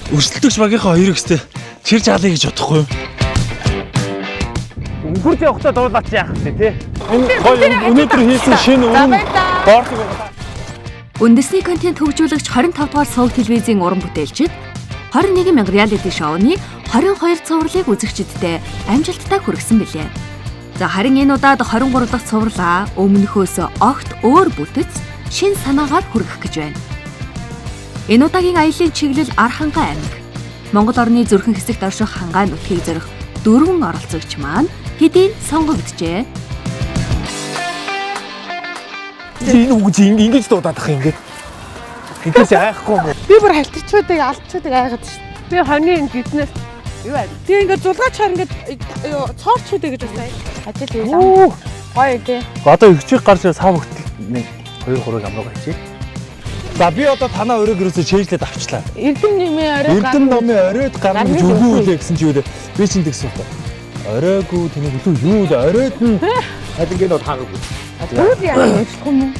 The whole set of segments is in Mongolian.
Өрсөлдөгч багийнхаа хоёр ихтэй чирж алъя гэж бодохгүй юу? Хурд явахдаа дуулаач яах вэ те? Энэ гоё өнөөдөр хийсэн шинэ өрн боорхыг байгаа. Үндэсний контент хөгжүүлэгч 25 дугаар сувг телевизийн уран бүтээлчид 21 мянга реалити шоуны 22 цувралыг үзэгчдэд амжилттай хүргэсэн билээ. За харин энэ удаад 23 дахь цувралаа өмнөхөөс огт өөр бүтэц шин санаагаар хүргэх гэж байна. Энэ удаагийн аялын чиглэл Архангай аймаг. Монгол орны зүрхэн хэсэгт орших хангаай нутгийг зорих 4 оролцогч маань хэдийн сонгогджээ. Энэ үг ингэж дуудаад ах юм ингээд. Ингээс айхгүй юм. Би бүр халтчуудыг алдчуудыг айгаад шүү. Би хоньны энэ гиднээс юу аа. Тэгээ ингээд зулгаач хаар ингээд цоорчуудыг гэж байна. Ажил хийлээ. Гоё тий. Одоо өгчийг гарч сав хөтөл нэг 2 3 амраа хийчих. За би одоо танаа өрөөг ерөөсөө чэйжлээд авчлаа. Эрдэм номын оройд гарна гэж үгүй үлээ гэсэн чи юу вэ? Би чинь тэгсэн юм. Оройгүй тэнийг илүү юу л оройд нь аль ингээд нот хаагаагүй. Юу яа ярьхгүй юм.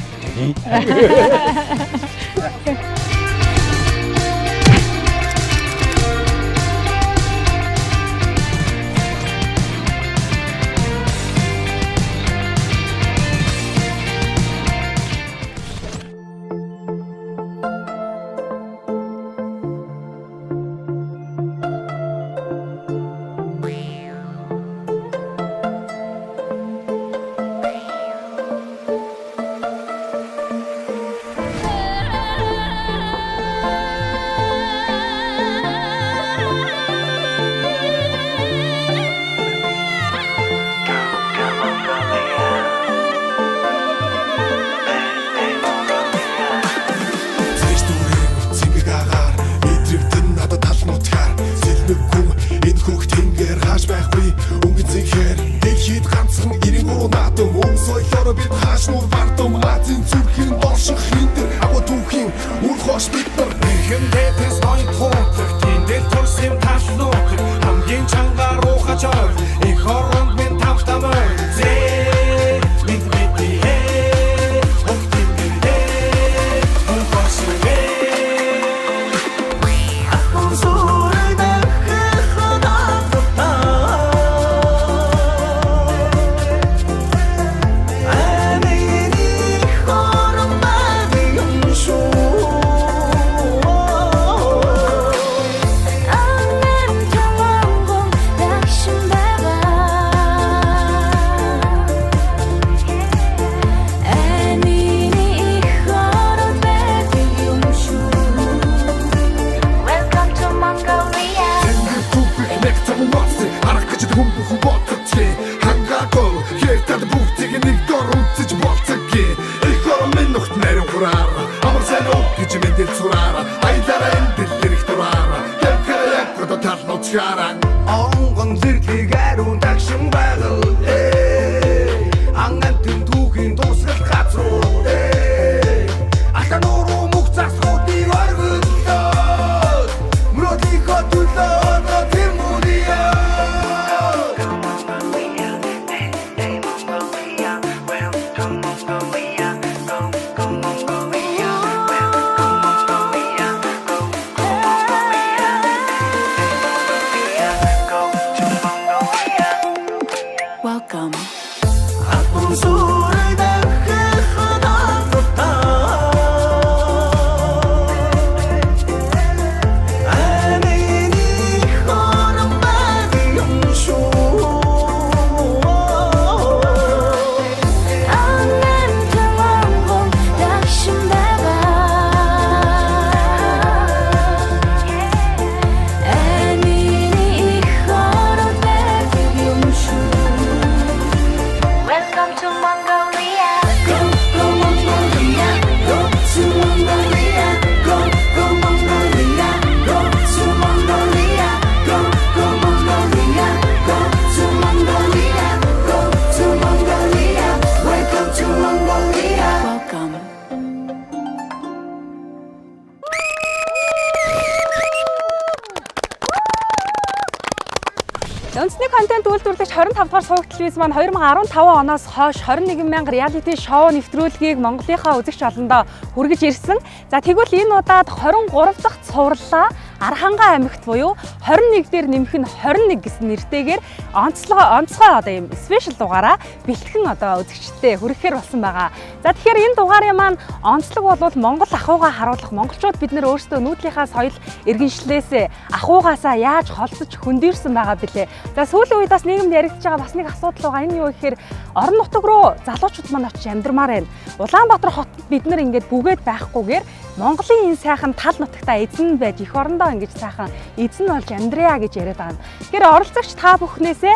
Үндэсний контент үйлдвэрлэгч 25 дугаар сувг телевиз маань 2015 оноос хойш 21 мянга реалити шоу нэвтрүүлгийг Монголынхаа үзэгч олондоо хүргэж ирсэн. За тэгвэл энэ удаад 23 дахь цувралаа Архангай аймагт буюу 21 дээр нэмэх нь 21 гэсэн нэртэйгээр онцгой одоо юм спешиал дугаараа бэлтгэн одоо үзэгчдэд хүрэхээр болсон байгаа. За тэгэхээр энэ дугаарын маань онцлог бол Монгол ахуйгаа харуулах, монголчууд бид нэр өөрсдөө нүүдлийнхаа соёл иргэншлээс ахуйгаасаа яаж холцож хөндөрсөн байгаа билээ. За сүүлийн үед бас нийгэмд яригдж байгаа бас нэг асуудал байгаа. Энэ юу гэхээр орон нутаг руу залуучууд маань очиж амьдармаар байна. Улаанбаатар хотод бид нар ингээд бүгээд байхгүйгээр Монголын энэ сайхан тал нутагтаа эзэн байж эх орондоо ингэж сайхан эзэн болж амьдрья гэж яриад байгаа. Тэгэхээр оролцогч та бүхнээсээ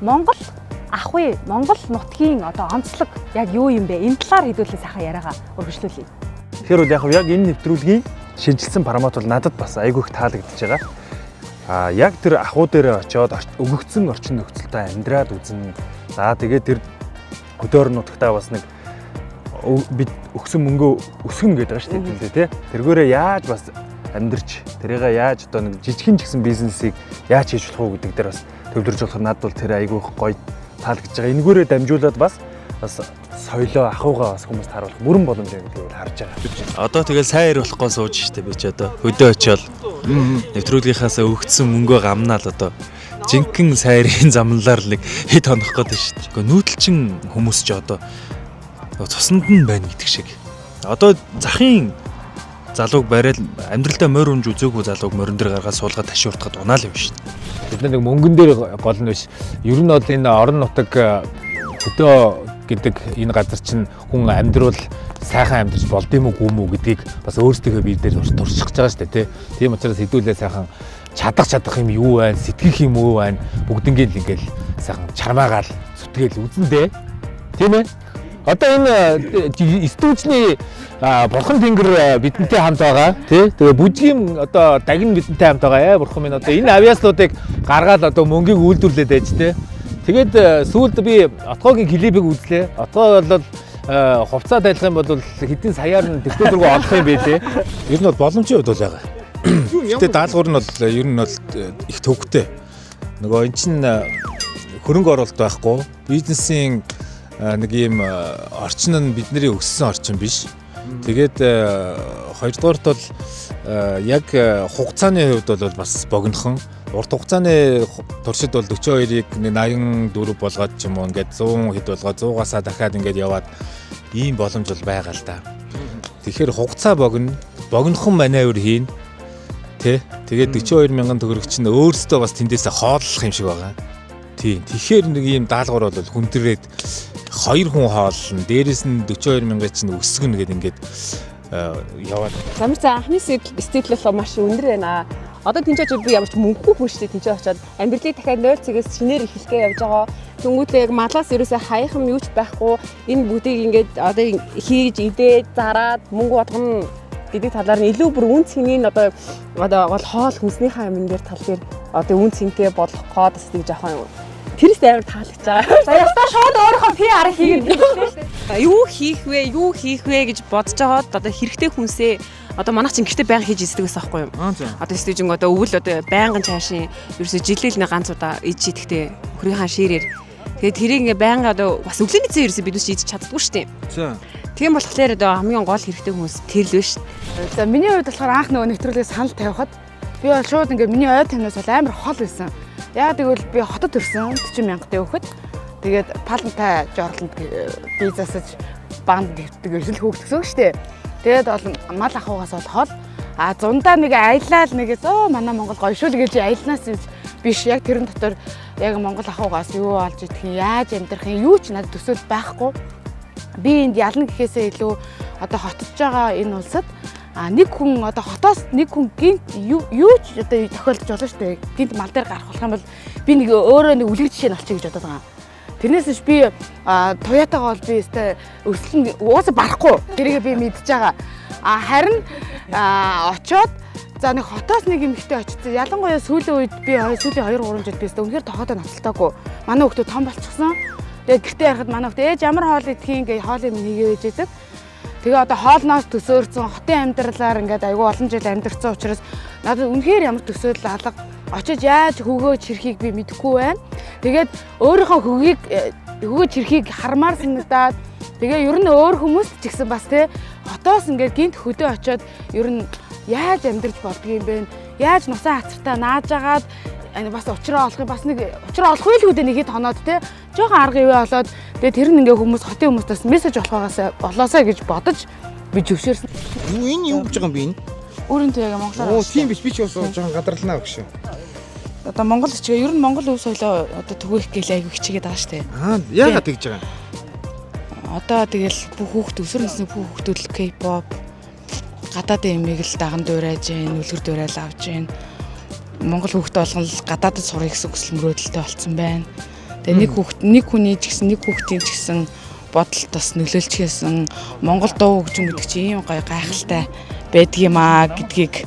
Монгол ахуй, Монгол нутгийн одоо онцлог яг юу юм бэ? Энэ талаар хэдүүлээ сайхан яриагаа өргөжлүүлье. Тэгэхээр бол яг энэ нэвтрүүлгийн шинжилсэн формат бол надад бас айгүй их таалагдж байгаа. Яг тэр ахуй дээр очиод өгөгдсөн орчин нөхцөлтэй амьдраад үзнэ. За тэгээд тэр хөдөөр нутагтаа бас нэг бид өгсөн мөнгөө өсгөнө гэдэг байгаа шүү дээ тий. Тэргээрээ яаж бас амьдрч тэрийгээ яаж одоо нэг жижигхэн ч гэсэн бизнесийг яаж хийж болох уу гэдэг дээр бас төвлөрж болохоор надад бол тэр айгүй их гоё таалагдж байгаа. Энэгээрээ дамжуулаад бас соёлоо ахуйгаа бас хүмүүст харуулах бүрэн боломж гэдгийг харж байгаа. Одоо тэгэл сайн ир болохгүй сууж штэ би ч одоо хөдөө очиод нэвтрүүлгийнхаасаа өгсөн мөнгөө гамнаал одоо жинхэнэ сайрын замналаар нэг хэд хонох гэдэг штэ. Гэхдээ нүүдэлчин хүмүүс ч одоо цуснд нь байна гэдэг шиг. Одоо захын залууг барайл амьдралдаа морь унж үзээгүй залууг морин дээр гаргаад суулгаад ташиуртахад унаал юм шүү дээ. Бид нэг мөнгөн дээр гол нь биш. Ер нь бол энэ орон нутаг хөдөө гэдэг энэ газар чинь хүн амьдрал сайхан амьдарч болдсон юм уу гэдгийг бас өөрсдөө бие дээр туршиж байгаа шүү дээ, тийм учраас хэдүүлээ сайхан чадах юм юу байна, сэтгэх юм уу байна, бүгднгийн л ингээл сайхан чармаагаал зүтгээл үзэндээ. Тийм ээ. Одоо энэ студийн бурхан тэнгэр бидэнтэй хамт байгаа тий. Тэгээ бүжгийн одоо дагин бидэнтэй хамт байгаа бурхан минь одоо энэ авиаслуудыг гаргаад одоо мөнгийг үйлдвэрлээд байж тий. Тэгээд сүүлд би отгоогийн клипийг үзлээ. Отгоо бол хувцас дайлах юм бол хэдэн саяар нь төвтөргөө олох юм бэ тий. Ер нь бол боломжийн хувьд бол байгаа. Гэтэ даалгавар нь бол ер нь бол их төвөгтэй. Нөгөө эн чинь хөрөнгө оруулалт байхгүй. Бизнесийн нэг юм орчин нь бидний өссөн орчин биш. Тэгээд хоёрдугаарт бол яг хугацааны хувьд бол бас богинохон. Урт хугацааны туршид бол 42-ыг 84 болгоод ч юм уу ингээд 100 хэд болгоод 100-аасаа дахиад ингээд яваад ийм боломж бол байгаа л да. Тэгэхээр хугацаа богинохон маневр хийн. Тэгээд 42 мянган төгрөг чинь өөрсдөө бас тэндээсээ хооллох юм шиг байгаа. Тийм. Тэгэхээр нэг ийм даалгавар бол хүндрээд 2 хүн хооллно. Дээрээс нь 42 мянга чинь өсгөнө гэдэг ингээд яваад. Замир цаа анхны стил бол маш өндөр байна. Одоо тэнцэж би ямар ч мөнгөгүй хүн шүү дээ тэнцэж очиад амьдралыг дахиад 0 цэгээс шинээр эхлэхээ явж байгаа. Тэнгүүтээ яг малаас ерөөсөө хаях юм юу ч байхгүй. Энэ бүдийг ингээд одоо хийж идээд зараад мөнгө бодгоно гэдэг талаар нь илүү бүр үн цэнийг одоо бол хоол хүнснийхээ юмн дээр тал дээр одоо үн цэнтэй болох код стыг жоохон тэрс амар таалагдж байгаа. За ястаа шууд өөрийнхөө PR хийгээд хэлсэн шүү дээ. Юу хийх вэ гэж бодож байгаад одоо хэрэгтэй хүнсээ одоо манайх чинь гэртээ байнга хийж иддэг байсан байхгүй юу? Одоо стежинг одоо өвөл одоо байнгын цаашийн ерөөсө жилэл нэг ганц удаа иж идэгтэй хөрийнхаа ширээр. Тэгээд тэрийг ингээ байнга одоо бас өглөөний цай ерөөсө бид үс идэж чаддаггүй шүү дээ. Тийм болохоор одоо хамгийн гол хэрэгтэй хүмүүс тэр л биш. За миний хувьд болохоор анх нөгөө нэвтрүүлгээс санал тавихад би бол шууд ингээ миний ой тамнаас бол амар хол байсан. Яа тэгвэл би хотод төрсөн 40 мянгатай өгөхөд тэгээд палантай жорлонд би засаж банд дэвтдэг эрсэл хөөгдсөн шүү дээ. Тэгээд бол мал ахуйгаас бол хол зундаа нэг аялал нэг манай Монгол гоё шүү л гэж аялнаас биш яг тэрэн дотор яг Монгол ахуйгаас юу олж идэх юм яаж амьдрах юм юу ч надад төсөөл байхгүй. Би энд ялна гэхээсээ илүү одоо хотож байгаа энэ улсад нэг хүн одоо хотоос нэг хүн гинт юу ч одоо тохиолдож болно шүү дээ. Гинт мал дээр гарах болох юм бол би нэг өөрөө нэг үлгэр жишээ нь олчих гэж бодоод байгаа. Тэрнээс биш би Toyota-гаа бол би өстэй өсөлн угаасаа барахгүй. Тэрийг би мэдчихэж байгаа. Харин очоод за нэг хотоос нэг эмэгтэй очсон. Ялангуяа сүүлийн үед би сүүлийн 2-3 жил би өстэй үнэхээр тохиотоо ноцтолтоогүй. Манай хүүхдүүд том болчихсон. Тэгээд гэртээ ярахад манай хүүхдээ ээж ямар хоол идэх юм гээ хоол юм хийгээ гэж хэлдэг. Тэгээ одоо хоолноос төсөөрсөн хотын амьдралаар ингээд айгүй олон жил амьдарсан учраас надад үнэхээр ямар төсөөлөл алга очиж яаж хөгөө чирхийг би мэдэхгүй байна. Тэгээд өөрийнхөө хөгөө чирхийг хармаар санагдаад тэгээ ер нь өөр хүмүүст ч гэсэн бас те хотоос ингээд гинт хөдөө очиод ер нь яаж амьдарч болдгийм бэ? Яаж нусаа хацартаа нааж агаад бас учраа олох бас нэг учраа олох байлгүй дээ нэгэд хоноод те. Жохон арга ивэ болоод тэгээ тэр нь ингээ хүмүүс хотын хүмүүстээс мессеж болоосаа гэж бодож би зөвшөөрсөн. Юу энэ юу гэж байгаа юм бэ энэ? Өөрөндөө яг монголоор. Тийм биш би ч бас жоохон гадарлнаа гэж. Одоо монгол хичгээ ер нь монгол өв соёлоо одоо түгээх гээл айгүй хичээгээд байгаа штэ. Яагаад тэгж байгаа юм? Одоо тэгэл бүх хүүхд өсвөр насны бүх хүүхдүүд л K-pop гадаадын эмээг л даган дуурайж гин, үлгэр дуурайлж авч гин. Монгол хүүхд болгон л гадаадд сурах гэсэн хүсэл мөрөөдөлтэй болсон байна. Тэгээ нэг хүний ч гэсэн нэг хүүхдийн ч гэсэн бодолд бас нөлөөлж хийсэн монгол дуу хөгжим гэдэг чинь ийм гоё гайхалтай байдгиймаа гэдгийг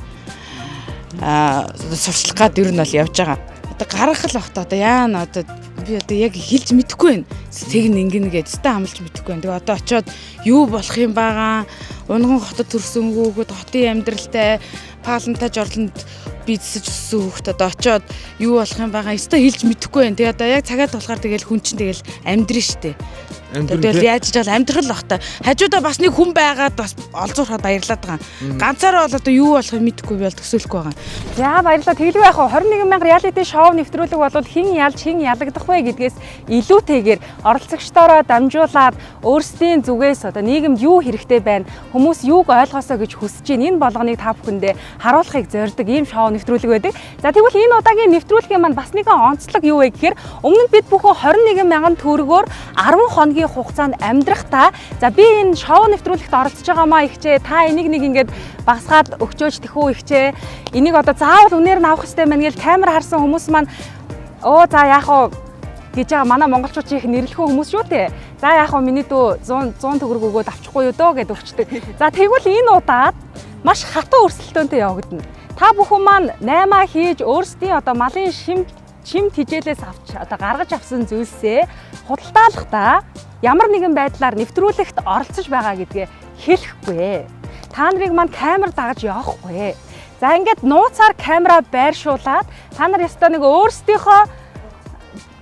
сурчлах гад ер нь бол явж байгаа. Одоо гаргах л бахта одоо яана одоо би одоо яг хэлж мэдэхгүй байна. Тэг нэгэн гэдэгтэй хамлж мэдэхгүй байна. Тэгээ одоо очиод юу болох юм байгаа. Унган хотод төрсөн хүүхэд хотын амьдралтай паалантай жорлонд бизнесж өссөн хүүхэд одоо очиод юу болох юм байгаа. Өстой хэлж мэдэхгүй байна. Тэгээ одоо яг цагаад болохоор тэгэл хүн чинь тэгэл амьдрын штэ. Тэгэл яаж ижил амьдрах л бахта. Хажуудаа бас нэг хүн байгаад бас олзуурхад баярлаад байгаа. Ганцаараа бол одоо юу болох юм мэдэхгүй би бол төсөөлөхгүй байгаа. За баярлалаа. Тэглэв яах вэ? 21,000 реалити шоу нэвтрүүлэг бол хэн ялж хэн ялагдах вэ гэдгээс илүүтэйгээр оролцогчдоороо дамжуулаад өөрсдийн зүгээс одоо нийгэмд юу хэрэгтэй байна, хүмүүс юуг ойлгосоо гэж хүсэж байна. Энэ болгоныг та бүхэндээ харуулахыг зорддог ийм шоу нэвтрүүлэг байдаг. За тэгвэл энэ удаагийн нэвтрүүлгийн маань бас нэгэн онцлог юу вэ гэхээр өмнө нь бид бүхэн 21,000 төгрөгөөр 10 хоногийн хугацаанд амьдрахтаа за би энэ шоу нэвтрүүлэгт оролцож байгаамаа ихчээ та энийг нэг ингээд багсгаад өгчөөж тэхүү ихчээ энийг одоо заавал үнээр нь авах хэрэгтэй байна гэж камер харсан хүмүүс маань за яах вэ гэж байгаа манай монголчууд их нэрлэхэн хүмүүс шүү дээ. За яах вэ миний дүү 100 төгрөг өгөөд авчихгүй юу дөө гэд өгчдөг. За тэгвэл энэ удаад маш хатуу өрсөлдөөнтэй явагдана. Та бүхэн маань 8 хийж өөрсдийн одоо малын шимт хижээлээс авч одоо гаргаж авсан зүйлсээ худалдаалахдаа ямар нэгэн байдлаар нэвтрүүлэгт оролцож байгаа гэдгээ хэлэхгүй. Та нарыг маань камер дагаж явахгүй. За ингээд нууцаар камера байршуулад та нар ёстой нэг өөрсдийнхөө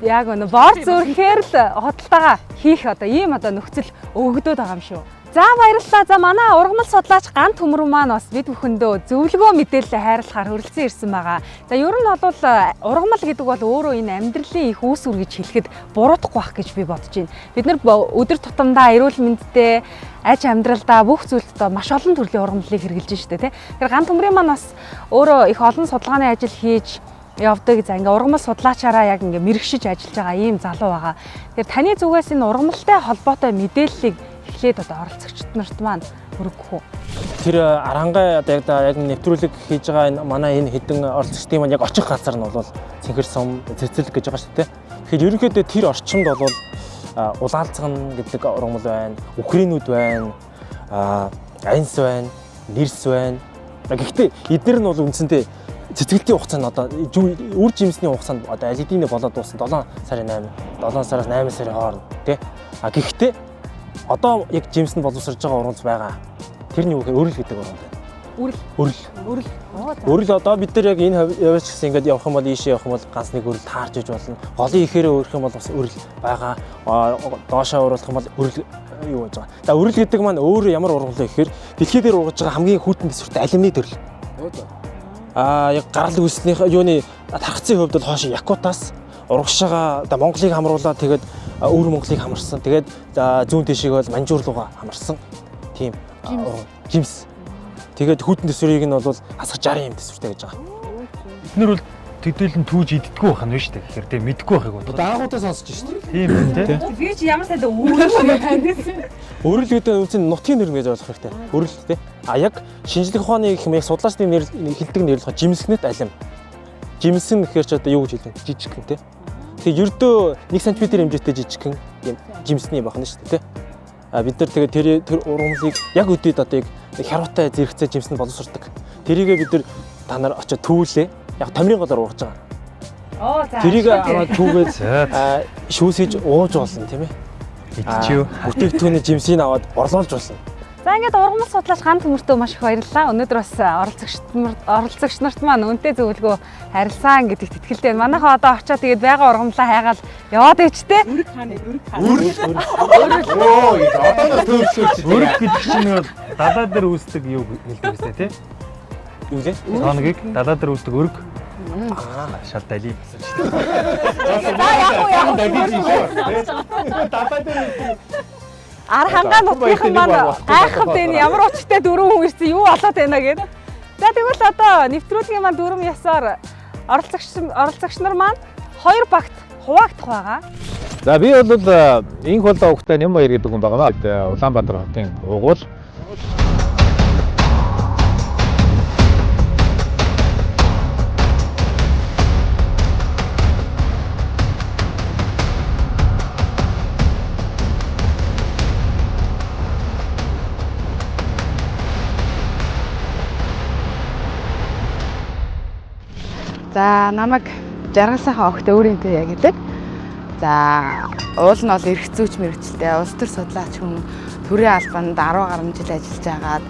яг нэг бор зүрхээр л худалдаагаа хийх одоо ийм одоо нөхцөл өгөгдөд байгаа юм шүү. За баярлалаа. За манай ургамал судлаач Ган Төмөр маань бас бид бүхэндөө зөвлөгөө мэдээлэлээ хайрлахаар хүрэлцэн ирсэн байгаа. За ер нь бол ургамал гэдэг бол өөрөө энэ амьдралын их үүсвэр гэж хэлэхэд буруудахгүй байх гэж би бодож байна. Бид нар өдөр тутамдаа эрүүл мэндтэй аж амьдралдаа бүх зүйлд маш олон төрлийн ургамлыг хэрэгжилж штэ тий. Тэгэхээр Ган Төмрийн маань бас өөрөө их олон судалгааны ажил хийж явдаг. За ингээ ургамал судлаачаараа яг ингээ мэрэгшиж ажиллаж байгаа ийм залуу байгаа. Тэгэхээр таны зүгээс энэ ургамалтай холбоотой мэдээллийг эхлээд одоо оролцогчдод нарт маань хүргэх үү? Тэр арангай одоо яг нэвтрүүлэг хийж байгаа энэ манай энэ хэдэн оролцогчдын маань яг очих газар нь бол Цэнхэр сум цэцэл гэж байгаа шүү дээ. Тэгэхээр ерөнхийдөө тэр орчинд бол улаалцган гэдэг ургамал байна, үхрийнүүд байна, айнс байна, нэрс байна. Гэхдээ эдгээр нь бол үндсэндээ цэцгэлтийн хугацаанд одоо үр жимсний хугацаанд одоо аль хэдийн болоод дууссан 7 сараас 8 сарын хооронд тий. Гэхдээ одоо яг жимс нь боловсрож байгаа ургамал байгаа. Тэрний үг өрөл гэдэг ургамал байна. Өрөл одоо бид нар яг энэ явж гэсэн ингээд явах юм бол ийшээ явах юм бол ганц нэг өрөл таарч иж болно. Голын ихээрээ өрөх юм бол бас өрөл байгаа. Доошоо уруулах юм бол өрөл юу гэж байгаа. За өрөл гэдэг маань өөрөө ямар ургамал вэ гэхээр дэлхий дээр ургаж байгаа хамгийн хүйтэн төсвөртэй алюминий төрөл. Яг гарал үүснийх юуны тархацын хувьд бол хоошо Якутаас урагш байгаа одоо Монголыг хамруулаад тэгээд өвөр Монголыг хамарсан. Тэгээд зүүн тишийг бол Манжуур руугаа хамарсан. Тийм жимс. Тэгээд хүйтэн төсвөрийг нь бол асах 60 юм төсвөртэй гэж байгаа. Эднэр бол төдийлөн түүж иддэггүй байх нь шүү дээ. Тэгэхээр тийм мэдгүй байхыг бодлоо. Даангуудаа сонсож шүү дээ. Тийм тийм. Би чи ямар сайд өөрөөр Өрөл гэдэг нь үндсэнд нутгийн нэр гэж ойлгох хэрэгтэй. Өрөл тий. Яг шинжлэх ухааны гэх юм яг судлаачдын нэр хэлдэг нэрлэх жимсгнэт алим. Жимсэн гэхээр ч одоо юу гэж хэлнэ? Жижигхэн тий. Тэгээ ердөө 1 см хэмжээтэй жижигхэн юм жимсний бахна шүү дээ тий. Бид нар тэгээ тэр ургамлыг яг өдөөд одоо яг хяруутай зэрэгцээ жимсэн боловсрдог. Тэрийгээ бид нар та нар очиод түүлээ. Яг томрын голоор ургаж байгаа. за. Тэрийг аваад түүгээд шүүсэж ууж болно тийм ээ. Идчихв. Бүтээгдэхүүний жимсийг аваад орлуулж болно. За ингээд ургамал судлаач Ган Төмөртөө маш их баярлалаа. Өнөөдөр бас оролцогч нарт маань үнэтэй зөвлөгөө харилсан гэдэгт итгэлтэй байна. Манайхаа одоо очиад тэгээд байгаа ургамлаа хайгаал яваад ичтэй. Өрг гэдэг чинь нэг далай дээр үүсдэг юу хэлдэг гэсэн тий. Юу лээ? Цооногийг далаа дээр үлдэх өрг. Шал дали. Ар хангаа нутгийнхан маань гайхав энэ ямар учиртай дөрвөн хүн ирсэн юу болоод байна гэдэг. За тэгвэл одоо нэвтрүүлгийн маань дөрвөн ясаар оролцогч нар маань 2 багт хуваагдах байгаа. За би бол инх болоо хөхтэй нэм баяр гэдэг хүн байгаа маа. Улаанбаатар хотын угуул. За намайг жаргал сайхан огт өөрийнхөө яг гэдэг. За уул нь бол эрх зүйч мэргэжилтэй улс төр судлаач хүн төрийн албанд 10 гаруй жил ажиллаж агаад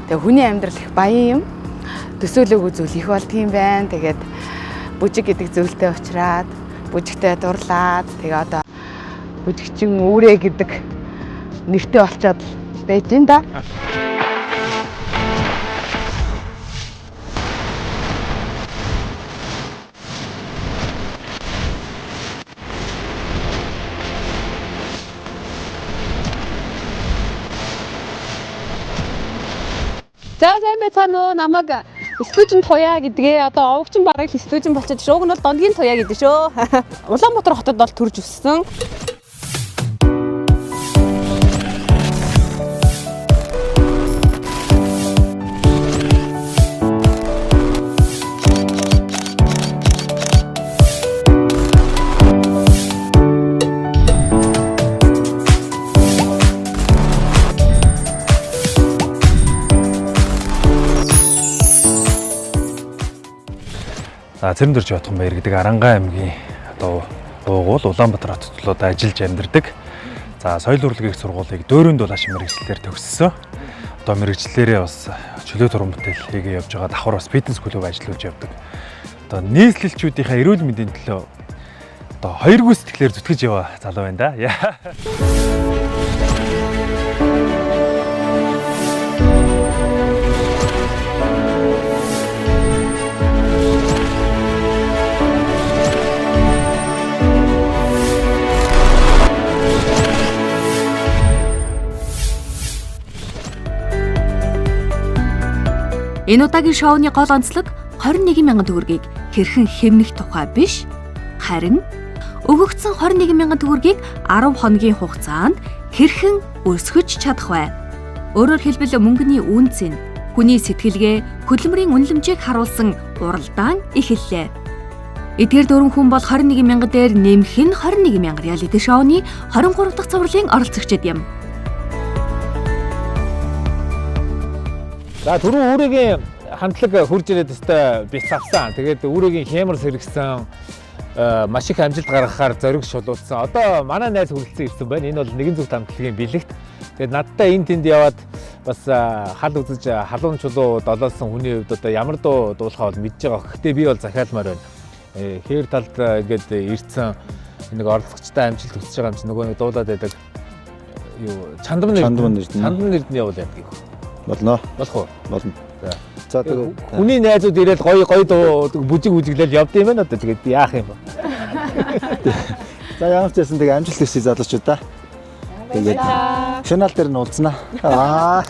тэгээ хүний амьдрал их баян юм. Төсөөлөөгүй зүйл их болдгийм байна. Тэгээд бүжиг гэдэг зүйлтэй уулзраад бүжигтэй дурлаад тэгээ одоо бүжигчин үүрээ гэдэг нэртэй болчиход байж ин да. За сайн байцгаана уу намайг студийн туяа гэдгээ одоо овогчин бараг студийн болчиход шууг нь бол дондгийн туяа гэдэг шүү. Улаанбаатар хотод бол төрж өссөн. Цэрэн дөрж Ятхан баяр гэдэг Арангаа аймгийн одоо уугуул Улаанбаатар хотод л одоо ажиллаж амьдардаг. За соёл урлагийн сургуулийг дөөрөнд бол ашиг мэргэжлэлээр төгссөн. Одоо мэргэжлэлээрээ бас чөлөө туран бүтээл хийгээ явж байгаа давхар бас фитнес клуб ажиллаж явдаг. Одоо нийслэлчүүдийнхээ эрүүл мэндийн төлөө одоо хоёр гүйцэтгэлээр зүтгэж яваа залуу байна да. Энэ удаагийн шоуны гол онцлог 21,000 төгрөгийг хэрхэн хэмнэх тухай биш, харин өгөгдсөн 21,000 төгрөгийг 10 хоногийн хугацаанд хэрхэн өсгөж чадах вэ? Өөрөөр хэлбэл мөнгөний үнц нь хүний сэтгэлгээ, хөдөлмөрийн үнэлэмжийг харуулсан уралдаан эхэллээ. Эдгээр дөрвөн хүн бол 21,000 дээр нэмэх нь 21,000 реалити шоуны 23 дахь цувралын оролцогчид юм. За түрүү үүрийн хамтлаг хурж ирээд өстой бис авсан. Тэгээд үүрийн хэмэр сэргсэн маш их амжилт гаргахаар зориг шулуудсан. Одоо манай найз хүрэлцэн ирсэн байна. Энэ бол нэгэн зүгт хамтлагийн бэлэгт. Тэгээд надтай энэ тэнд яваад бас хал үзэж халуун чулуу долоолсон хүний хувьд одоо ямар дуу дуулахаа бол мэдж байгаа. Гэхдээ би бол захиалмаар байна. Хээр талд ингээд ирсэн нэг оролцогчтой амжилт өсөж байгаа юм чи нөгөө нэг дуулаад байдаг. Юу чандам нэрд нь явуул ядгийг. Болно. Болох уу? Болно. За тэгээ хүний найзууд ирээд гоё дуу бүжиглэл явд юм байна одоо тэгээд яах юм бэ? За ямар ч байсан тэгээ амжилт хүсье залуучууд да. Тэгээд шанаал дээр нь уулзнаа.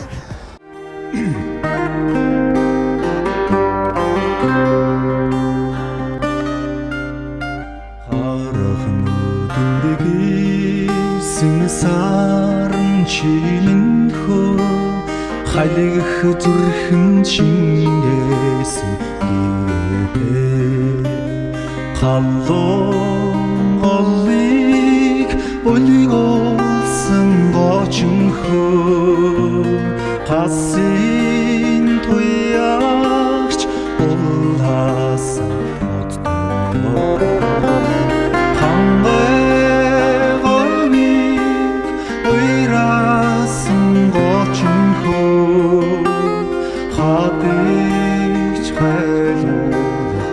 Халигх зүрхэн чингээс гирэдэ халлон голыг болиголсон гочин хөө хасын туяагч улаасан модтой хангай голыг уйрасан гочин хатыч хайлуулах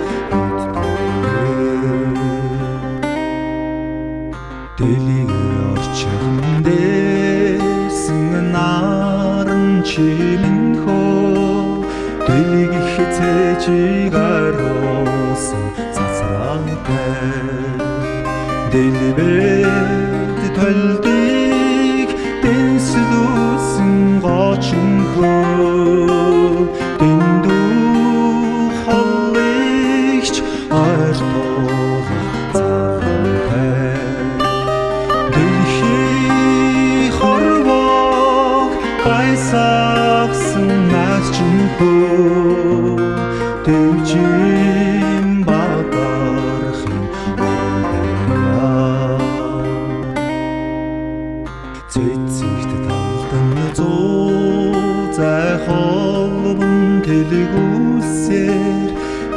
дэлийг орчин дэсэн наран чимэн хөө дэлийг их 지가로선 사사랑대 딜리베드 털딕 댄스도 쓴거친구 딘두 헐리cht 얼토 자한테 딜히 хорвог гайсагсан наас чинхүү дэвжин багархын цэцэгт талдан зүү зай холбон тэлгүүсээр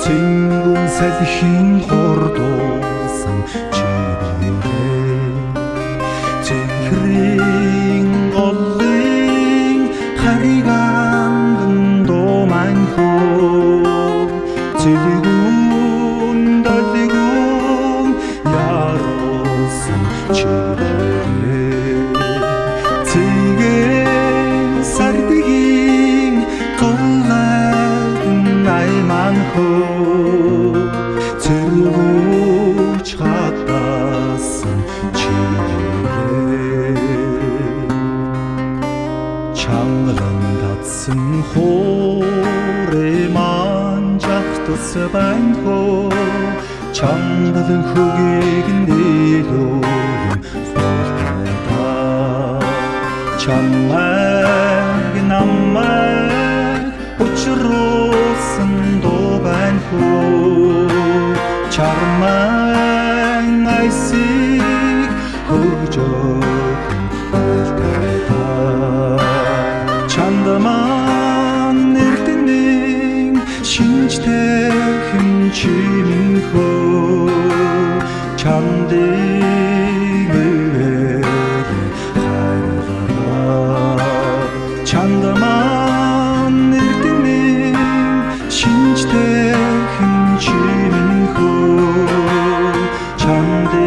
цингүн салхин хордуулсан чирээ цэнхрийн голлын хариган доманхөө цэлгүүн далигүүн яросан чирээ цэгийн сардигийн голлын айманхөө цэргүүч хатасан чирээ чангалан татсан хоорэ манжахтас банхөө чангалан хөгийг нэлөөм фолтайта чамайг намайг учруулсан дуу банхөө чармай айсыг хөргөж байлтайта чандаман эрдэнийн шинжтэй хэмчимхөө чандыг хайраа чандаман эрдэнийн шинжтэй хэмчимхөө чандыг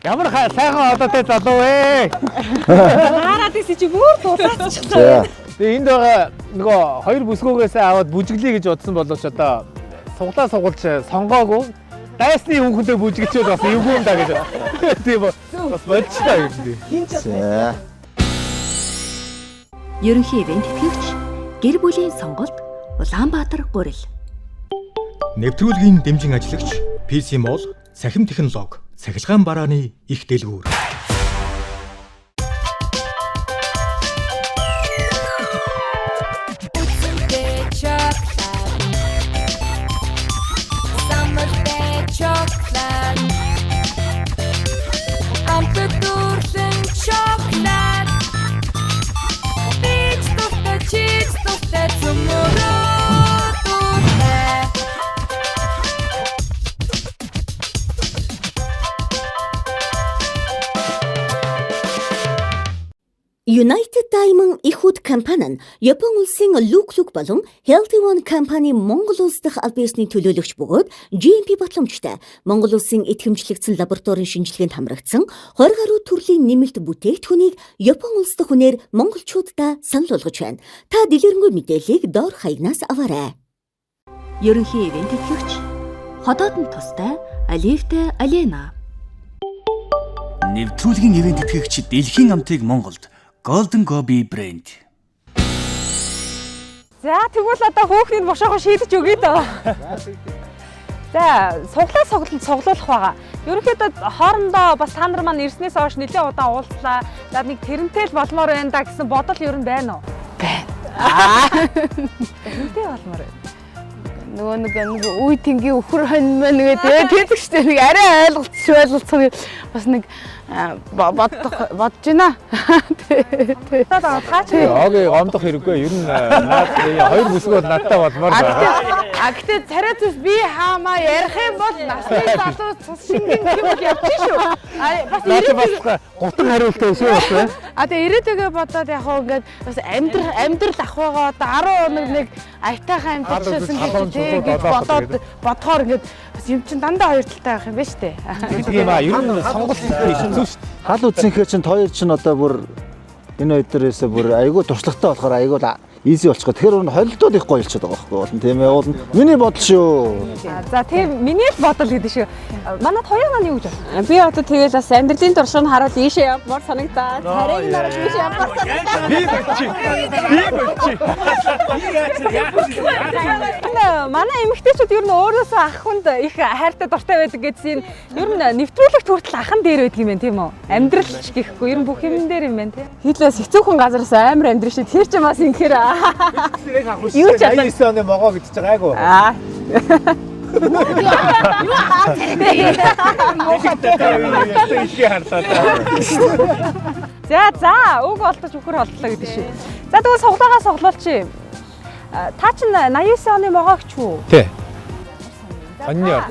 Ямар сайхан одоотэй залуу вэ? Хараад иси чи бүр дуусаачихсан. Тэгээ энд байгаа нөгөө хоёр бүсгүйгээсээ аваад бүжиглэе гэж бодсон боловч одоо суглаа сугуулж сонгоогүй. Дайсны хүн хүндээ бүжиглчээд бас эвгүй юм да гэж. Тийм бас болчихлоо юм дээ. За. Ерөнхий ивент тэтгэгч гэр бүлийн сонголт Улаанбаатар гурил. Нэвтрүүлгийн дэмжин ажиллагч PC Mall, Сахим технологи, цахилгаан барааны их дэлгүүр. United Diamond Ихүүд компани нь Япон улсын Look болон Healthy One компани Монгол улс дахь аль биесний төлөөлөгч бөгөөд GMP батламжтай Монгол улсын идэвхжлэгдсэн лабораторийн шинжилгээнд хамрагдсан 20 гаруй төрлийн нэмэлт бүтээгдэхүүнийг Япон улс дахь хүнээр монголчуудаа санал болгож байна. Та дэлгэрэнгүй мэдээллийг доор хаягнаас аваарай. Ерөнхий ивент тэтгэгч ходоодны тустай Аливтэй Алена. Нэвтрүүлгийн ивент тэтгэгч Дэлхийн амтыг Монголд Golden Gobi брэнд. За тэгвэл одоо хөөхний бошоогоо шийдэж өгье дөө. За суглаа цуглуулах байгаа. Ерөнхийдөө хоорондоо бас та нар маань ирснээс хойш нэлээд удаан уулзлаа. За нэг тэрнтэй л болмоор байна да гэсэн бодол ер нь байна уу? Байна. Тэрнтэй болмоор байна. Нөгөө үе тэнгийн өхөр хань мэн тэгээд тэгдэг штэ нэг арай ойлголцох бас нэг бодож байна. Окей, гомдох хэрэггүй. Ер нь наад хоёр бүсгүй надтай болмоор байна. Гэхдээ царайцс би хаамаа ярих юм бол насны залуу цус шингэн юм явчих шүү. Бас ирээдүйг гутан хариултаа өсөө бас байна. Тэгээ ирээдүйгээ бодоод яг хөө ингээд бас амьдрал ах байгаа одоо 10 хоног нэг аятайхан амьдралсан гэж бодохоор ингээд бас юм чин дандаа хоёр талтай байх юм байна шүү дээ. Тийм аа, ер нь сонголт хийсэн шүү дээ. Хал үзсэнхээр чинь хоёр чинь одоо бүр энэ хоёр дээрээсээ бүр айгүй туршлагатай болохоор айгүй easy болчихгоо. Тэгэхээр холилдоод их гоё болчиход байгаа байхгүй болно тийм ээ. Уул миний бодол шүү. За тийм миний л бодол гэдэг шүү. Манайд хоёр маань юу гэж байна? Би одоо тэгэл бас амьдралын туршлагыг харуул ийшээ явмаар санагдаа. Царайг нарах ийшээ явмаар санагдаа. Би болчих. Манай эмэгтэйчүүд ер нь өөрөөсөө ах хүнд их хайртай дуртай байдаг гэдгийг ер нь нэвтрүүлэгт хүртэл ахан дээр байдаг юм байна тийм үү? Амьдрал ч гэхгүй ер нь бүх юм дээр юм байна тийм. Хитлээс хэцүүхэн газараас амар амьдрал шүү. Тэр ч бас ингэхээр Юу ч 89 оны могоо гэдэж байгаа айгу. За үг олдож үхэр боллоо гэдэг шүү. За тэгвэл суглаагаас суглуулчих. Та чинь 89 оны могоогч үү? Тий. Онны.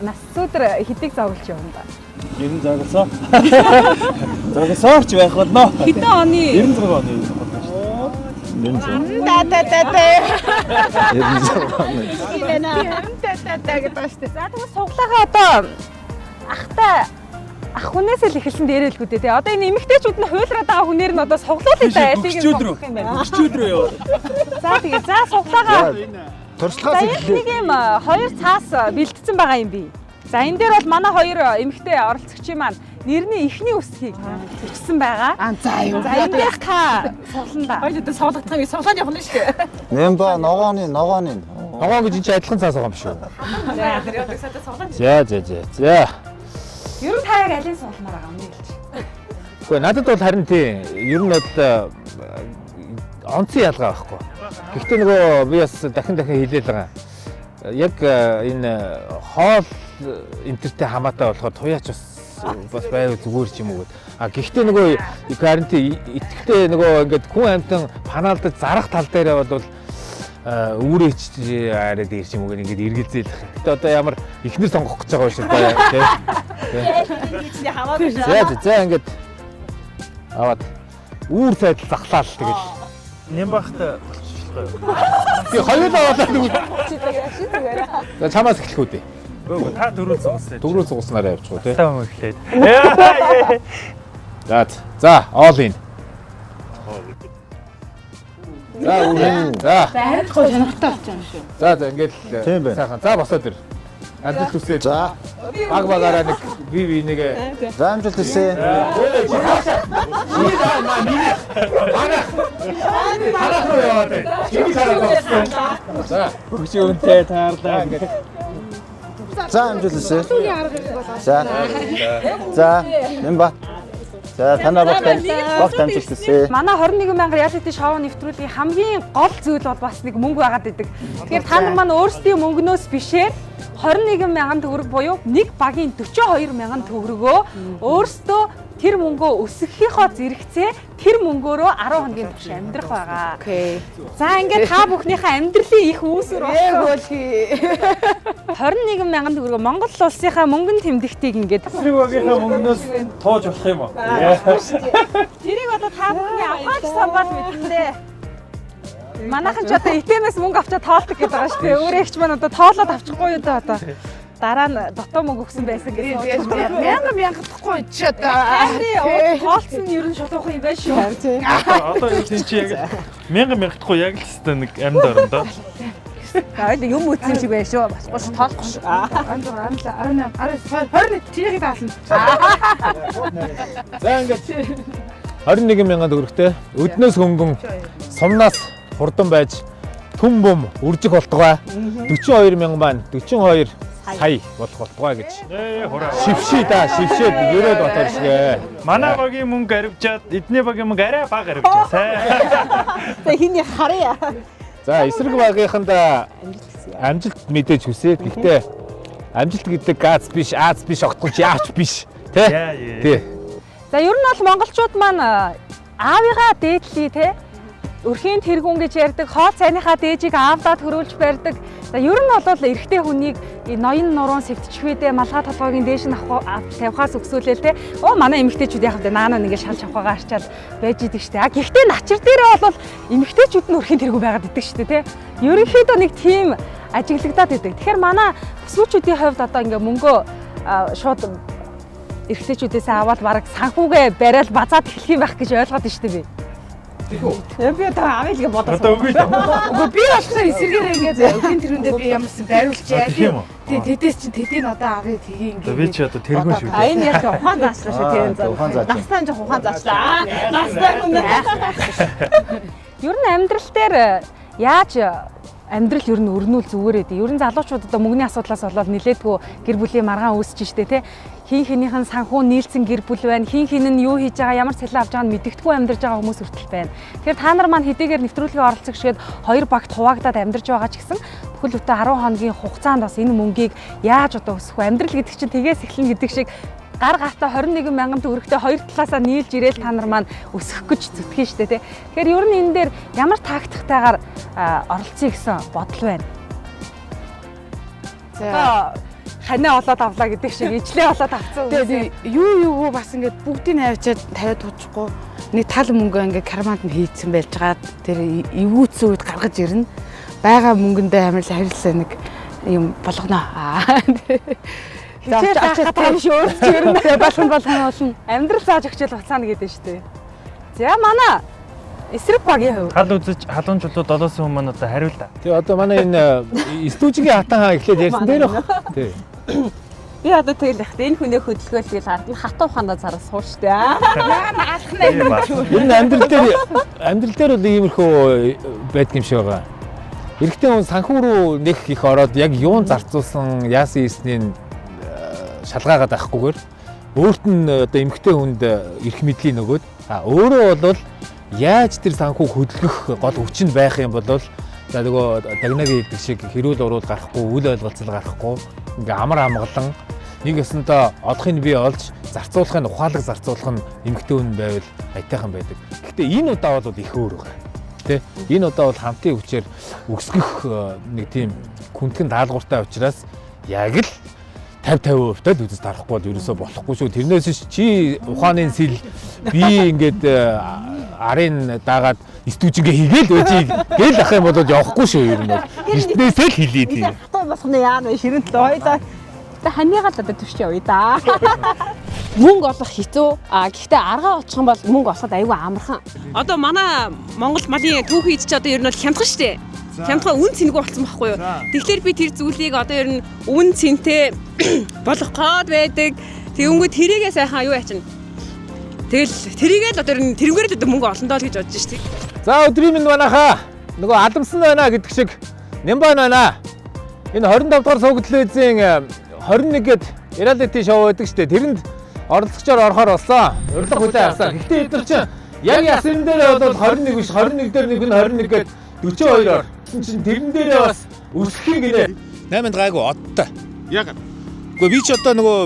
Нас өдөр хэдийг зоглож явна ба? 90 зоглосоо. Зоглосооч байх болно. Хэдэн оны? 96 оны. За тэгвэл суглаагаа одоо ах хүнээс л эхэлсэн дээрэлгүй дээ. Одоо энэ эмэгтэйчүүд нь хуйлраад байгаа хүнээр нь одоо суглуулъя да айлыг суглах юм байна. Өчигдрөө юу? За тэгээ суглаагаа туршлагаас нэг юм хоёр цаас бэлдсэн байгаа юм би. За энэ дээр бол манай хоёр эмэгтэй оролцогчийн маань нэрний ихний үсгийг зөрчсөн байгаа. За юу. За эндээс та суглана да. Хоёул өдөр суглах юм суглааны явна шүү дээ. Нэмба ногооны. Ногоо гэж чи адилхан цаас байгаа юм шүү. За тэр ядаг сата суглана. За. Ер нь та яг алийг сугламаар байгаа юм хэлж. Гэхдээ надад бол харин тийм ер нь бол онцгой ялгаа байхгүй. Гэхдээ нөгөө би бас дахин хэлээд байгаа. Яг энэ хоол интертэй хамаатай болохоор туяач бас байвал зүгээр ч юм уу гэд. А гэхдээ нөгөө карантин итгэвтэй нөгөө ингээд хүн амьтан панаалдаж зарах тал дээр бол үүрээч араад ирж юм уу ингээд эргэлзээл. Гэтэ одоо ямар ихнэр сонгох гэж байгаа шүү дээ. За ингээд аваад үүр сайдл захлаал тэгэл. Нямбахта би хоёул аваад за чамаас эхлэх үү дээ. Гөө та дөрөв зогсоо. Дөрөв зогснараа явчих уу тий. Таа юм эхлээд. За all in. За харин гоо сонирхолтой болж байгаа юм шүү. За ингээд сайхан. За босоод ир. Амжилт хүсье. За багаараа нэг би нэг за амжилт хүсье. За бүгч үнтэй таарлаа ингээд. За амжилт хүсье. За нэмба. За танаа багт амжилт хүсье. Манай 21,000 reality show нэвтрүүлгийн хамгийн гол зүйл бол бас нэг мөнгө байгаад идэг. Тэгэхээр та нар маань өөрсдийн мөнгнөөс бишээр 21,000 төгрөг буюу нэг багийн 42,000 төгрөгөө өөрсдөө тэр мөнгөө өсгөхийнхоо зэрэгцээ тэр мөнгөөрөө 10 хоногийн турш амьдрах байгаа. Окей. За ингээд та бүхнийхээ амьдралын их үүсвэр болсон. 21,000 төгрөгөө Монгол улсынхаа мөнгөн тэмдэгтийг ингээд Сэрвэгийнхээ мөнгнөөс тууж болох юм уу? тэрийг одоо та бүхний авах самбал мэднэ. Манайхан ч одоо итэмээс мөнгө авчаад тоолдог гэдэг байгаа шүү дээ. Өөрөө ихч маань одоо тоолоод авчихгүй юу да одоо. Дараа нь дотоо мөнгө өгсөн байсан гэсэн. 1000 тахгүй ч одоо тоолсон нь ер нь шулуух юм байна шүү. Одоо энэ чи яг 1000 тахгүй яг л хэвээр нэг амьд орондоо. Аа юм үтсэн шиг байх шүү. Бас гош тоолохгүй шүү. 20 тэрийг даална. За ингээд 21,000 төгрөгтэй өднөөс хөнгөн сумнаас хурдан байж түн бум үржих болтугай 42,000 маань 42 сая болох болтугай гэж. Шившээд ерөөд батар шигэ. Манай багийн мөнгө аривчаад эдний багийн мөнгө арай бага аривчаа. Тэ хиний харъя. За эсрэг багийнханд амжилт мэдээж хүсье. Гэхдээ амжилт гэдэг гац биш, аз биш, огтгоч яач биш. Тий. За ер нь бол монголчууд маань аавыгаа дээдлээ те. Өрхийн тэргүүн гэж ярьдаг, хоол цайныхаа дээжийг аавдаа төрүүлж барьдаг. За ер нь бол эрэгтэй хүнийг ноён нуруунд сэвтчихвэдэ малгай толгойг дээш нь тавихаас өксүүлээл те. Манай эмэгтэйчүүд яг хавд наанаа ингээд шалж авахгаа арчаад байж идэг штэ. Гэхдээ начир дээрээ бол эмэгтэйчүүд нь өрхийн тэргүй байгаад идэг штэ те. Ерөнхийдөө нэг тийм ажиглагдаад идэг. Тэгэхээр манай бүсгүүчүүдийн хувьд одоо ингээд мөнгөө шууд эрхлээчүүдээс аваад бараг санхүүгээ бариад базаад эхлэх юм байх гэж ойлгоод штэ би. Би одоо авъя гэж бодож байна. Үгүй би болохоор эсэргээр ингээд өрхийн тэрүүндээ би ямарсан байруулчаа. Тэдээс чинь тэдийг одоо авъя тгий ингээд. Би ч одоо тэргүүн шүү. Энэ яг ухаан заачлаа шүү тийм. Настаа энэ ухаан заачлаа. Настаа үнэ. Ер нь амьдрал дээр яаж амьдрал ер нь өрнүүл зүгээрээ дээ. Ер нь залуучууд одоо мөнгөний асуудлаас болоод нилээдгүй гэр бүлийн маргаан үүсэж штэ те. Хин хинийхэн санхүү нийлсэн гэр бүл байна. Хин хин нь юу хийж байгаа, ямар цалин авч байгааг нь мэддэггүй амьдарч байгаа хүмүүс хүртэл байна. Тэгэхээр та нар маань хэдийгээр нэвтрүүлгийн оролцогчгээд 2 багт хуваагдаад амьдарч байгаа ч гэсэн бүхэл бүтэн 10 хоногийн хугацаанд бас энэ мөнгийг яаж одоо өсөх вэ? Амьдрал гэдэг чинь тгээс эхлэн гэдэг шиг гар гартаа 21 мянган төгрөгтэй хоёр талаасаа нийлж ирээл та нар маань өсөх гэж зүтгэн штэ тий. Тэгэхээр ер нь энэ дээр ямар тактиктайгаар оролцъё гэсэн бодол байна. За ханаа олоод авлаа гэдэг шиг ижлээ олоод авцсан. Тэгээд юу бас ингээд бүгдийг авчиад тавиад туучахгүй нэг тал мөнгө ингээд карманд нь хийцэн байж байгаа. Тэр эвгүүцсэн үед гаргаж ирнэ. Бага мөнгөндөө амирал харилцаа нэг юм болгоно. Хичээл заахад юм шиг өөрчлөлт болгон болно. Амьдрал зааж өгчөөл буцаана гэдэг шүү дээ. За манай эсрэг багийн хувь. Хал үзэж халуун жуулууд 7 хүн маань одоо хариул та. Тэгээ одоо манай энэ студигийн хатан хаа эхлээд ярьсан дээр баг. Тий. Би одоо тэгэл яхад энэ хүнээ хөдөлгөөл тэгэл ард нь хатуу ухаанаа зараа суур штэ. Энэ амьдрал дээр бол иймэрхүү байдаг юм шиг байгаа. Эрэгтэй хүн санхүү рүү нэг их ороод яг юун зарцуулсан, яасан ийснийг шалгаагаад байхгүйгээр өөрт нь одоо эмэгтэй хүнд эрх мэдлийн нөгөөд өөрөө бол яаж тэр санхүүг хөдөлгөх гол хүчин байх юм бол за нөгөө дагнагийн гэдэг шиг хэрүүл урууд гарахгүй, үл ойлголцол гарахгүй ингээ амар амгалан нэг ёсонтой одохыг бий олж зарцуулахын ухаалаг зарцуулах нь эмэгтэй хүн байвал аятайхан байдаг. Гэхдээ энэ удаа бол их өөр байгаа. Тэ энэ удаа бол хамтын хүчээр өсгөх нэг тийм хүндхэн даалгавартай учраас яг л 50-50% тал үзэж тарахгүй бол ерөөсөө болохгүй шүү. Тэрнээс чи ухааны сэл би ингээд арын даагаад студигээ хийгээл байжийг гээл ах юм бол явахгүй шүү ер нь бол. Эртнээсээ л хэлээ тийм. Хатуу болохны яа нэ ширэнт ойлоо. Тэ ханийгаа л одоо төвч явъя да. Мөнгө олох хэцүү. Гэхдээ аргаа очих юм бол мөнгө олоход аюулгүй амархан. Одоо манай Монгол малын түүхий идэж одоо ер нь бол хямдхан штэ. Хямдхан үн цэнэгүй болсон байхгүй юу? Тэгэхээр би тэр зүйлийг одоо ер нь үн цэнтэй болох гээд байдаг. Тэгэнгүүт тэрийгээ сайхан юу яачна. Тэгэл тэрийгээ л одоо ер нь тэрнгээр л мөнгө олно доо л гэж бодож штэ. За өдрийн минь манайхаа нөгөө адамсан байна гэдэг шиг Нямбан байна. Энэ 25 дугаар сууг телевизийн 21-д reality show байдаг штэ. Тэрэнд оролцогчоор орохоор болсон. Урилга хүлээн авсан. Гэхдээ эдгээр чинь яг ясрын дээр бол 21 биш 21 дээр нэг нь 21 гээд 42-оор чинь тэрэн дээрээ бас өсөх юм гинэ. 8-нд гайгүй одтой. Яг. Гэхдээ би ч одоо нөгөө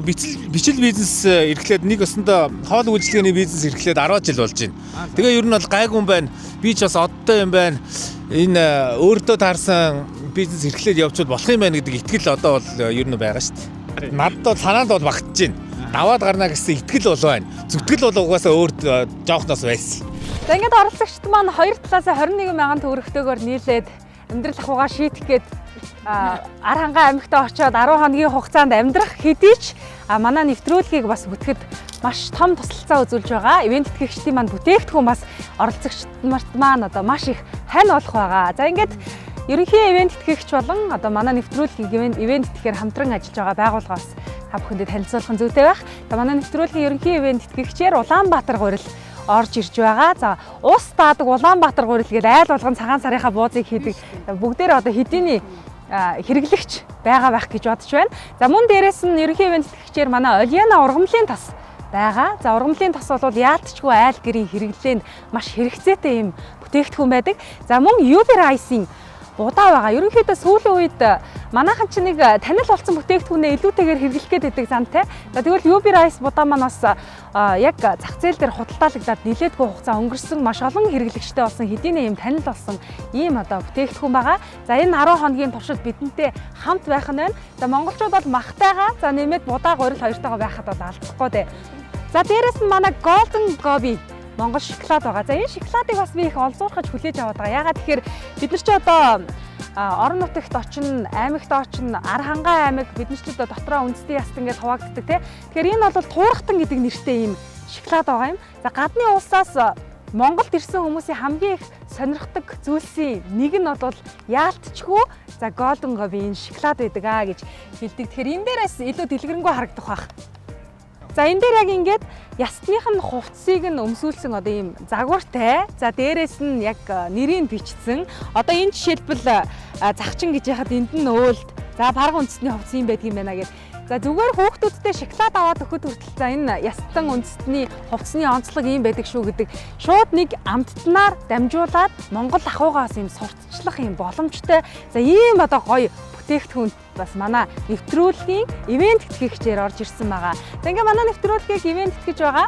бичил бизнес эрхлээд нэг өсөндөө хоол үйлчлэгээний бизнес эрхлээд 10 жил болж байна. Тэгээ ер нь бол гайгүй юм байна. Би ч бас одтой юм байна. Энэ өөртөө таарсан бизнес эрхлээд явуул болох юм байна гэдэг итгэл одоо бол ер нь байгаа шүү дээ. Надад бол санаанд бол багтаж байна. Даваад гарна гэсэн итгэл бол байна. Зүтгэл бол угаасаа өөр жоохноос байсан. За ингээд оролцогчд маань хоёр талаасаа 21 мянган төгрөгтэйгээр нийлээд амьдрал ахуйгаа шийдэх гээд ар хангаа аймагтаа очиод 10 хоногийн хугацаанд амьдрах хэдий ч манай нэвтрүүлгийг бас бүтгэхэд маш том тусалцаа үзүүлж байгаа. Ивент тэтгэгчдийн маань бүтээгдэхүүн бас оролцогчд маань одоо маш их хань болох байгаа. За ингээд ерөнхий ивент тэтгэгч болон одоо манай нэвтрүүлгийн ивент тэтгэхээр хамтран ажиллаж байгаа байгууллагаас та бүхэндээ танилцуулах нь зүйтэй байх. За манай нэвтрүүлгийн ерөнхий ивент тэтгэгчээр Улаанбаатар гурил орж ирж байгаа. За ус таадаг Улаанбаатар гурил гээд айл болгон цагаан сарынхаа буузыг хийдэг. Бүгдээр одоо хэдийний хэрэглэгч байгаа байх гэж бодож байна. За мөн дээрээс нь ерөнхий ивент тэтгэгчээр манай Олиана ургамлын тас байгаа. За ургамлын тас бол яалтчгүй айл гэрийн хэрэглээнд маш хэрэгцээтэй юм бүтээгдэхүүн байдаг. За мөн UB Rice-ийн будаа байгаа. Ерөнхийдөө сүүлийн үед манайхан ч нэг танил болсон бүтээгдэхүүнээ илүүтэйгээр хэрэглэх гээд байдаг зантай. За тэгвэл UB Rice будаа маань бас яг зах зээл дээр худалдаалагдаад нилээдгүй хугацаа өнгөрсөн маш олон хэрэглэгчтэй болсон хэдийнэ ийм танил болсон ийм одоо бүтээгдэхүүн байгаа. За энэ 10 хоногийн туршид бидэнтэй хамт байх нь байна. За монголчууд бол махтайгаа за нэмээд будаа гурил хоёртойгоо байхад бол алдахгүй дээ. За дээрэс нь манай Golden Gobi Монгол шоколад байгаа. За энэ шоколадыг бас би их олзуурхаж хүлээж аваад байгаа. Ягаад тэгэхээр бид нар ч одоо орон нутагт очино, аймагт очино, ар хангаа аймаг бид нар ч одоо дотроо үндэсний яст ингээд хуваагддаг тий. Тэгэхээр энэ бол туурхтан гэдэг нэртэй ийм шоколад байгаа юм. За гадны улсаас Монголд ирсэн хүмүүсийн хамгийн их сонирхдаг зүйлсийн нэг нь бол яалтчгүй за Golden Gobi энэ шоколад байдаг гэж хэлдэг. Тэгэхээр энэ дээрээс илүү дэлгэрэнгүй харагдах байх. За энэ дээр яг ингээд ястных нь хувцсыг нь өмсүүлсэн одоо ийм загвартай. За дээрээс нь яг нэрийг бичсэн. Одоо энэ жишээлбэл загчин гэж яхад энд нь өөлд. За бараг үндэсний хувцс юм байдаг юм байна гэж. За зүгээр хүүхдүүдтэй шоколад аваад өгөхөд хүртэл за энэ ястан үндэсний хувцсны онцлог ийм байдаг шүү гэдэг. Шууд нэг амттнаар дамжуулаад Монгол ахуйгаас ийм сурталчлах ийм боломжтой. За ийм одоо гоё бүтээгдэхүүн бас манай нэвтрүүлгийн ивент тэтгэгчээр орж ирсэн байгаа. За ингээ манай нэвтрүүлгийг ивент тэтгэж байгаа.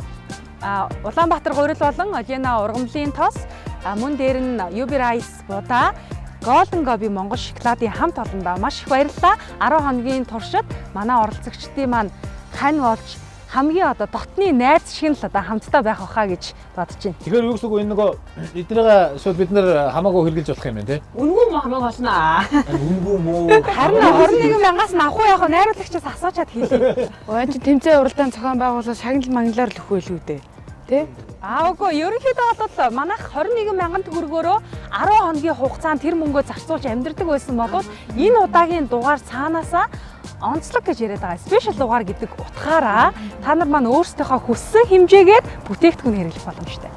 Улаанбаатар гурил болон Олена ургамлын тос мөн дээр нь UB Rice будаа Golden Gobi Монгол шоколадын хамт олондоо маш их баярлалаа. 10 хоногийн туршид манай оролцогчдын маань хань болж хамгийн одоо дотны найз шиг л одоо хамтдаа байх байхаа гэж бодож байна. Тэгэхээр юу гэсэн үг энэ нөгөө эднийгээ шууд бид нэр хамаагүй хэрэглэж болох юм байна тий? Үнгүй мө хамаагүй болно аа. Үнгүй мөө. Харин 21,000-аас нь авах уу яах вэ? Найруулагчаас асуучаад хэлээ. Өөч тэмцээн уралдаан зохион байгуулалт шагнал манглаар л өгөх байлгүй дээ. Тэ? Үгүй ерөнхийдөө бол манайх 21,000 төгрөгөөрөө 10 хоногийн хугацаанд тэр мөнгөө зарцуулж амьдардаг байсан бол энэ удаагийн дугаар цаанаасаа онцлог гэж яриад байгаа. Спешиал дугаар гэдэг утгаараа та нар маань өөрсдийнхөө хүссэн хэмжээгээр бүтээгдэхүүн хэрэглэх боломжтой.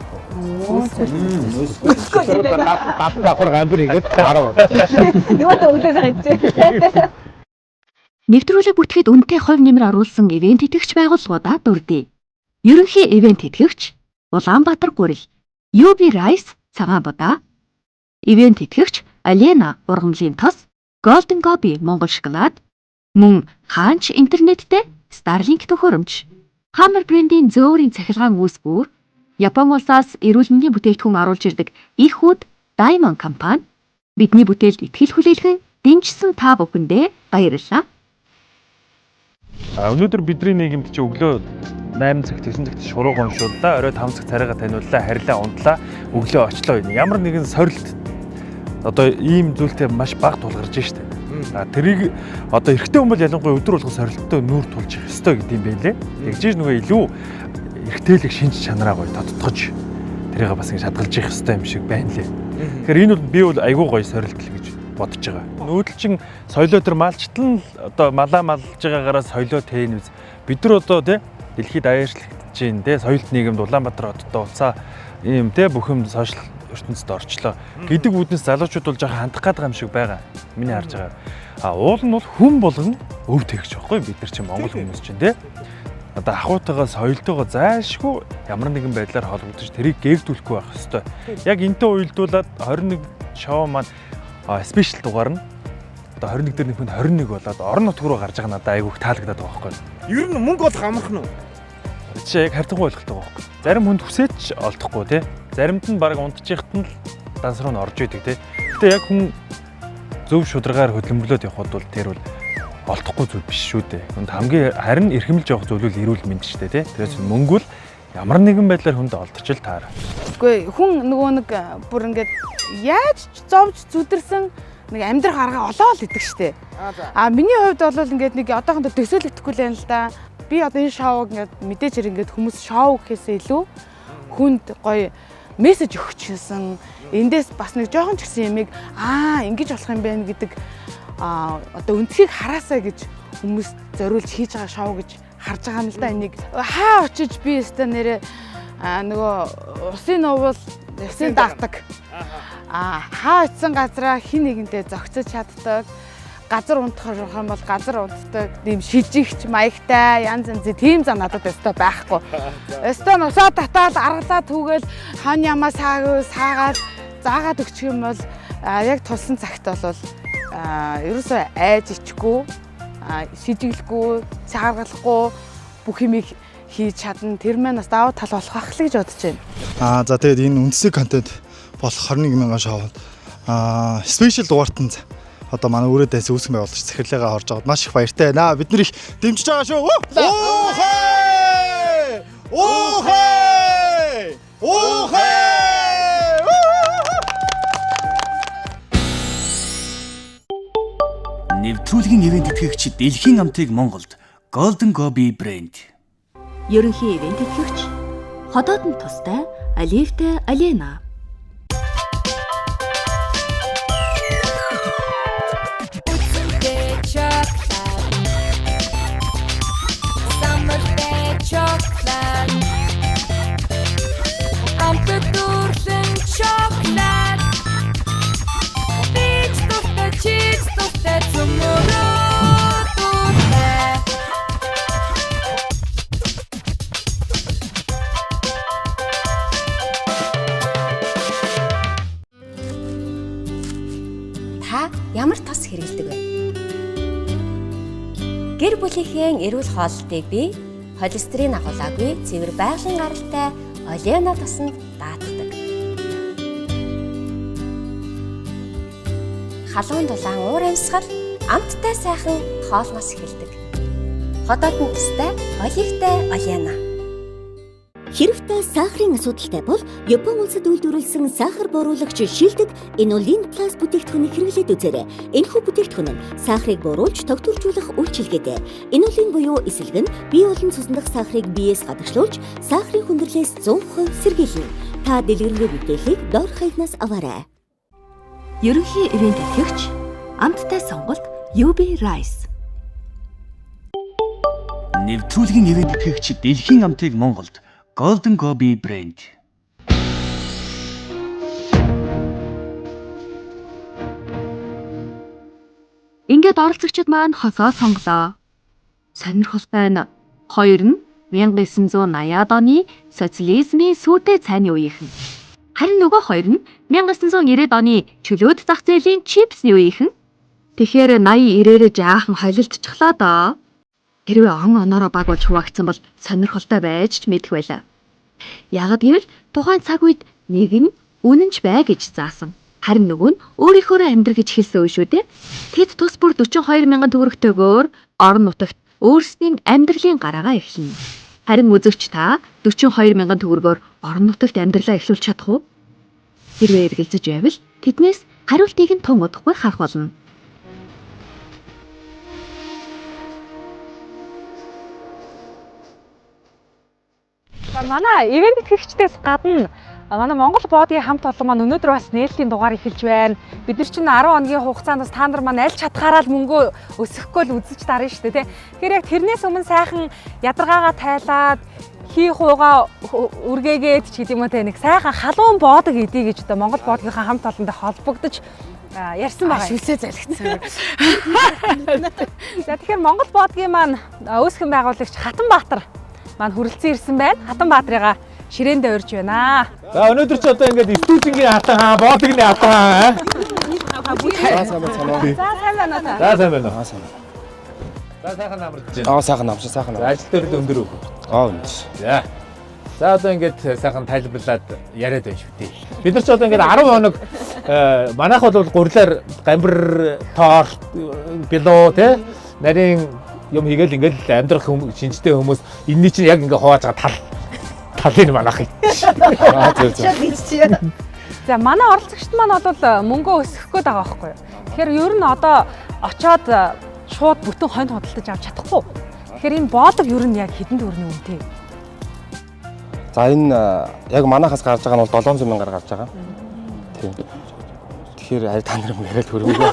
Нэвтрүүлэг бүтгэхэд үнэтэй хувь нэмэр оруулсан ивент тэтгэгч байгууллагуудаа дурдъя. Ерөнхий ивент тэтгэгч Улаанбаатар гурил, UB Rice цагаан будаа, ивент тэтгэгч Олена ургамлын тос, Golden Gobi Монгол шоколад, мөн хаанч интернеттэй Starlink төхөөрөмж, Hammer брендийн зөөврийн цахилгаан үүсгүүр, Япон улсаас эрүүл мэндийн бүтээгдэхүүн оруулж ирдэг Ихүүд Diamond компани бидний бүтээлд итгэл хүлээлгэн дэмжсэн та бүхэндээ баярлалаа. Өнөөдөр бидний нийгэмд чи өглөө 8 цаг 9 цагт шурууг уншууллаа, орой 5 цаг царайгаа таниуллаа, харьлаа унтлаа, өглөө очлоо. Ямар нэгэн сорилт одоо ийм зүйлтэй маш бага тулгарч штэ. Тэрийг одоо эрэгтэй хүн бол ялангуяа өдөр болгон сорилттой нүүр тулж явах ёстой гэдэм байлээ. Тэгжээж нөгөө илүү эрэгтэйлэг шинж чанараа гоё тодтогч тэрийг бас ингэ шатгалж явах ёстой юм шиг байна лээ. Тэгэхээр энэ бол би бол айгүй гоё сорилт л гэж бодож байгаа. Нүүдэлчин соёлоо төр малчтал одоо малаа малж байгаагаараа соёлоо тээнэвс бид нар одоо тий дэлхийд аяарчлагдж байна тий соёлт нийгэмд Улаанбаатар хотод уцаа ийм тий бүх юм сошиал ертөнцид орчлоо гэдэг үүднээс залуучууд бол жоохон хандах гэдэг юм шиг байгаа. Миний харж байгаа. Уул нь бол хүн болгон өв тэрэгч байхгүй бид нар чинь монгол хүмүүс чинь тий одоо ахуйтайгаа соёлтойгоо зайлшгүй ямар нэгэн байдлаар холбогдож тэрийг гээгдүүлэхгүй байх ёстой. Яг энтэй уялдуулаад 21 шоу маань спешиал дугаар нь одоо 21 дээр нөхөнд 21 болоод орон нутг руу гарч байгаа надад айгүйх таалагдаад байгаа байхгүй. Ер нь мөнгө олох амархан уу? Чи яг хартангуй ойлгохтой байгаа байхгүй. Зарим хүнд хүсээч олдохгүй тий. Заримд нь баг унтчихт нь данс руу н орж идэг тий. Гэтэ яг хүн зөв шударгаар хөдөлмөрлөөд явхад бол тэр бол олдохгүй зүйл биш шүү дээ. Хүнд хамгийн харин эрхэмлж явах зүйл бол эрүүл мэнд шүү дээ тий. Тэрээс мөнгө л ямар нэгэн байдлаар хүнд олдчихл таараа. Үгүй хүн нөгөө нэг бүр ингээд яаж зовж зүдэрсэн нэг амьдрах арга олоо л идэг штэ. Миний хувьд бол ингээд нэг одоохондоо төсөөлөгдөхгүй л байна л да. Би одоо энэ шоуг ингээд мэдээж ингээд хүмүүс шоу гэхээсээ илүү хүнд гоё мессеж өгч хэлсэн. Эндээс бас нэг жоохон ч гэсэн ямиг ингэж болох юм байна гэдэг одоо үндсийг хараасаа гэж хүмүүс зориулж хийж байгаа шоу гэж харж байгаа юм л да. Энийг хаа очиж би өстө нэрээ нөгөө усын нуувал усын даатаг. Хаа очисан газараа хин нэгэнтэй зогцож чаддаг. Газар унтах юм бол газар унтдаг. Тийм шижигч маягтай янз янзын тийм зам надад өстө байхгүй. Өстө нусаа татаад аргалаа түүгээл хан ямаа саагаад заагаад өгчих юм бол яг тулсан цагт бол ерөөсөө айж ичгүй, шижиглэхгүй, сааргалахгүй бүх юмыг хийж чадна. Тэр маань бас давуу тал болох ах л гэж бодож байна. За тэгээд энэ үндэсний контент болох 21,000 шоунд спешиал дугаартанд одоо манай өрөөдөөс үүсгэн байгуулагч захирлаагаа орж аваад маш их баяртай байна. Бид нар их дэмжиж байгаа шүү. Нэвтрүүлгийн ивент тэтгэгч Дэлхийн амтыг Монголд Golden Gobi брэнд. Ерөнхий ивент тэтгэгч Ходоодны тустай Алифтэй Алена. Та ямар тос хэрэглэдэг вэ? Гэр бүлийнхээ эрүүл хооллолтыг бий холестерин агуулаагүй цэвэр байгалийн гаралтай Олена тоснд даатдаг. Халуун дулаан уур амьсгал амттай сайхан хоолноос эхэлдэг. Ходоодны тустай Оливтай Олена. Хэрв та сахарын асуудалтай бол Япон улсад үйлдвэрлэсэн сахар бууруулагч шилдэг Inulin Plus бүтээгдэхүүнийг хэрэглээд үзээрэй. Энэхүү бүтээгдэхүүн нь сахарыг бууруулж тогтворжуулах үйлчилгээтэй. Inulin буюу эсэлэг нь бие болон цусны дах сахарыг биеэс гадагшлуулж, сахарын хүндрэлээс 100% сэргийлнэ. Та дэлгэрэнгүй мэдээллийг доор хаягнаас аваарай. Ерөнхий ивент тэтгэгч амттай сонголт UB Rice. Нэвтрүүлгийн ивент тэтгэгч Дэлхийн амтыг Монголд Golden Gobi брэнд. Ингээд оролцогчид маань хосоо сонглоо. Сонирхолтой нь хоёр нь 1980-ад оны социализмын сүйтэй цайны үеийнхэн. Харин нөгөө хоёр нь 1990-ад оны чөлөөт зах зээлийн чипсны үеийнхэн. Тэгэхээр 80-90-ээр жаахан холилдчихлоо доо. Хэрвээ онороо баг болж хуваагдсан бол сонирхолтой байж ч мэдэх байлаа. Ягд гэвэл тухайн цаг үед нэг нь үнэнч бай гэж заасан. Харин нөгөө нь өөрийнхөө амьдрах гэж хэлсэн үе шүү дээ. Тэд тус бүр 42,000 төгрөгтэйгээр орон нутагт өөрсдийн амьдралын гараагаа эхэлнэ. Харин үзэгч та 42,000 төгрөгөөр орон нутагт амьдралаа эхлүүлж чадах уу? Хэрвээ эргэлзэж байвал тэднээс хариултыг нь тун удахгүй харах болно. Манай ивент тэтгэгчдээс гадна манай Монгол боодгийн хамт олон маань өнөөдөр бас нээлтийн дугаар эхэлж байна. Бид нар чинь 10 хоногийн хугацаанд бас та нар маань аль чадхаараа л мөнгө өсөхгүй л үзэж дарна шүү дээ, тий. Тэгэхээр яг тэрнээс өмнө сайхан ядаргаагаа тайлаад хий хуугаа үргээгээд ч гэдэм үү те нэг сайхан халуун боодог идэ гэж одоо Монгол боодгийнхаа хамт олонтой холбогдож ярьсан байгаа. Шүлсээ залгицсан. За тэгэхээр Монгол боодгийн маань үүсгэн байгуулагч Хатанбаатар маань хүрэлцэн ирсэн байна. Хатанбаатарыгаа ширээндээ урьж байна. За өнөөдөр ч одоо ингээд студенгийн хатан хаа, боодгийн хатан хаа. За сайн байна уу? За сайн байна уу? За сайхан намарч байна. Сайхан намш, сайхан. Ажил дээр өндөр үг. Үнэ. За одоо ингээд сайхан тайлбарлаад яриад байна шүү дээ. Бид нар ч одоо ингээд 10 хоног манайх бол гурлаар гамбар тоор билүү те нарийн юм хийгээл ингээд амьдрах шинжтэй хүмүүс энэний чинь яг ингээд хувааж байгаа талын манайх. За манай оролцогчд маань бол мөнгөө өсгөх гээд байгаа байхгүй юу. Тэгэхээр ер нь одоо очоод шууд бүтэн хонь худалдаж авч чадахгүй. Тэгэхээр энэ боодог ер нь яг хэдэн төгрөгийн үнэтэй? За энэ яг манайхаас гарч байгаа нь бол 700 мянгаар гарч байгаа. Тийм. Тэгэхээр аль та нар яриад хөрөнгөө.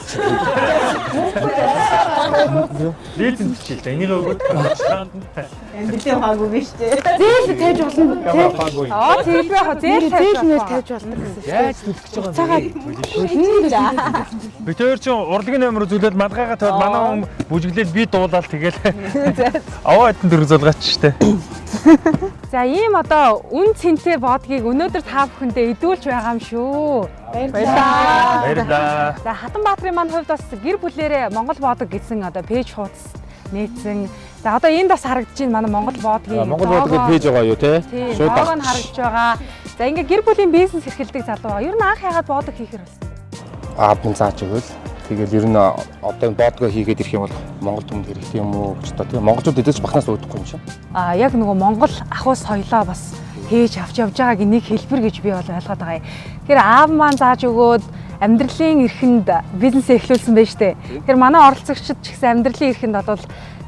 Лизэн бичил. Энийг өгөөд Амьдралын хаагүй биш дээ. Зээл тавьж болно. Зээл байх. Зээл тавьж болно гэсэн. Яаж зүтгэж байгаа бид хоёр ч урлагийн номер үзүүлээд мадгаагаа тавьад манай хүн бүжиглээд би дуулаад тэгэл аваа хэдэн төгрөг зулгаач штэ. За ийм одоо үн цэнтэй боодгийг өнөөдөр та бүхэндээ идүүлж байгаа юм шүү. Баярлалаа. За Хатанбаатарын маань хувьд бас гэр бүлэрээ Монгол боодог гэсэн одоо пэйж хуудас нээсэн. За одоо энд бас харагдаж байна манай Монгол боодгийн. Монгол боодгийн пэйж байгаа юу те? Шууд даах нь харагдаж байгаа. За ингээ гэр бүлийн бизнес эрхэлдэг залуу. Ер нь анх яагаад боодог хийхэр болсон бэ? Аав минь зааж өгөөл. Тэгэл ер нь одоо боодгоо хийгээд ирэх юм бол Монгол түмэнд хэрэгтэй юм уу гэж та тийм монголчууд эдэж бахнаас өөдөхгүй юм шиг. Яг нөгөө Монгол ахуй соёлоо бас хийж авч явж байгааг нэг хэлбэр гэж би бол ойлгоод байгаа юм. Тэгэхээр аав маань зааж өгөөд амьдралын эрхэнд бизнес эхлүүлсэн байж тээ. Тэгэхээр манай оролцогчид ч гэсэн амьдралын эрхэнд бол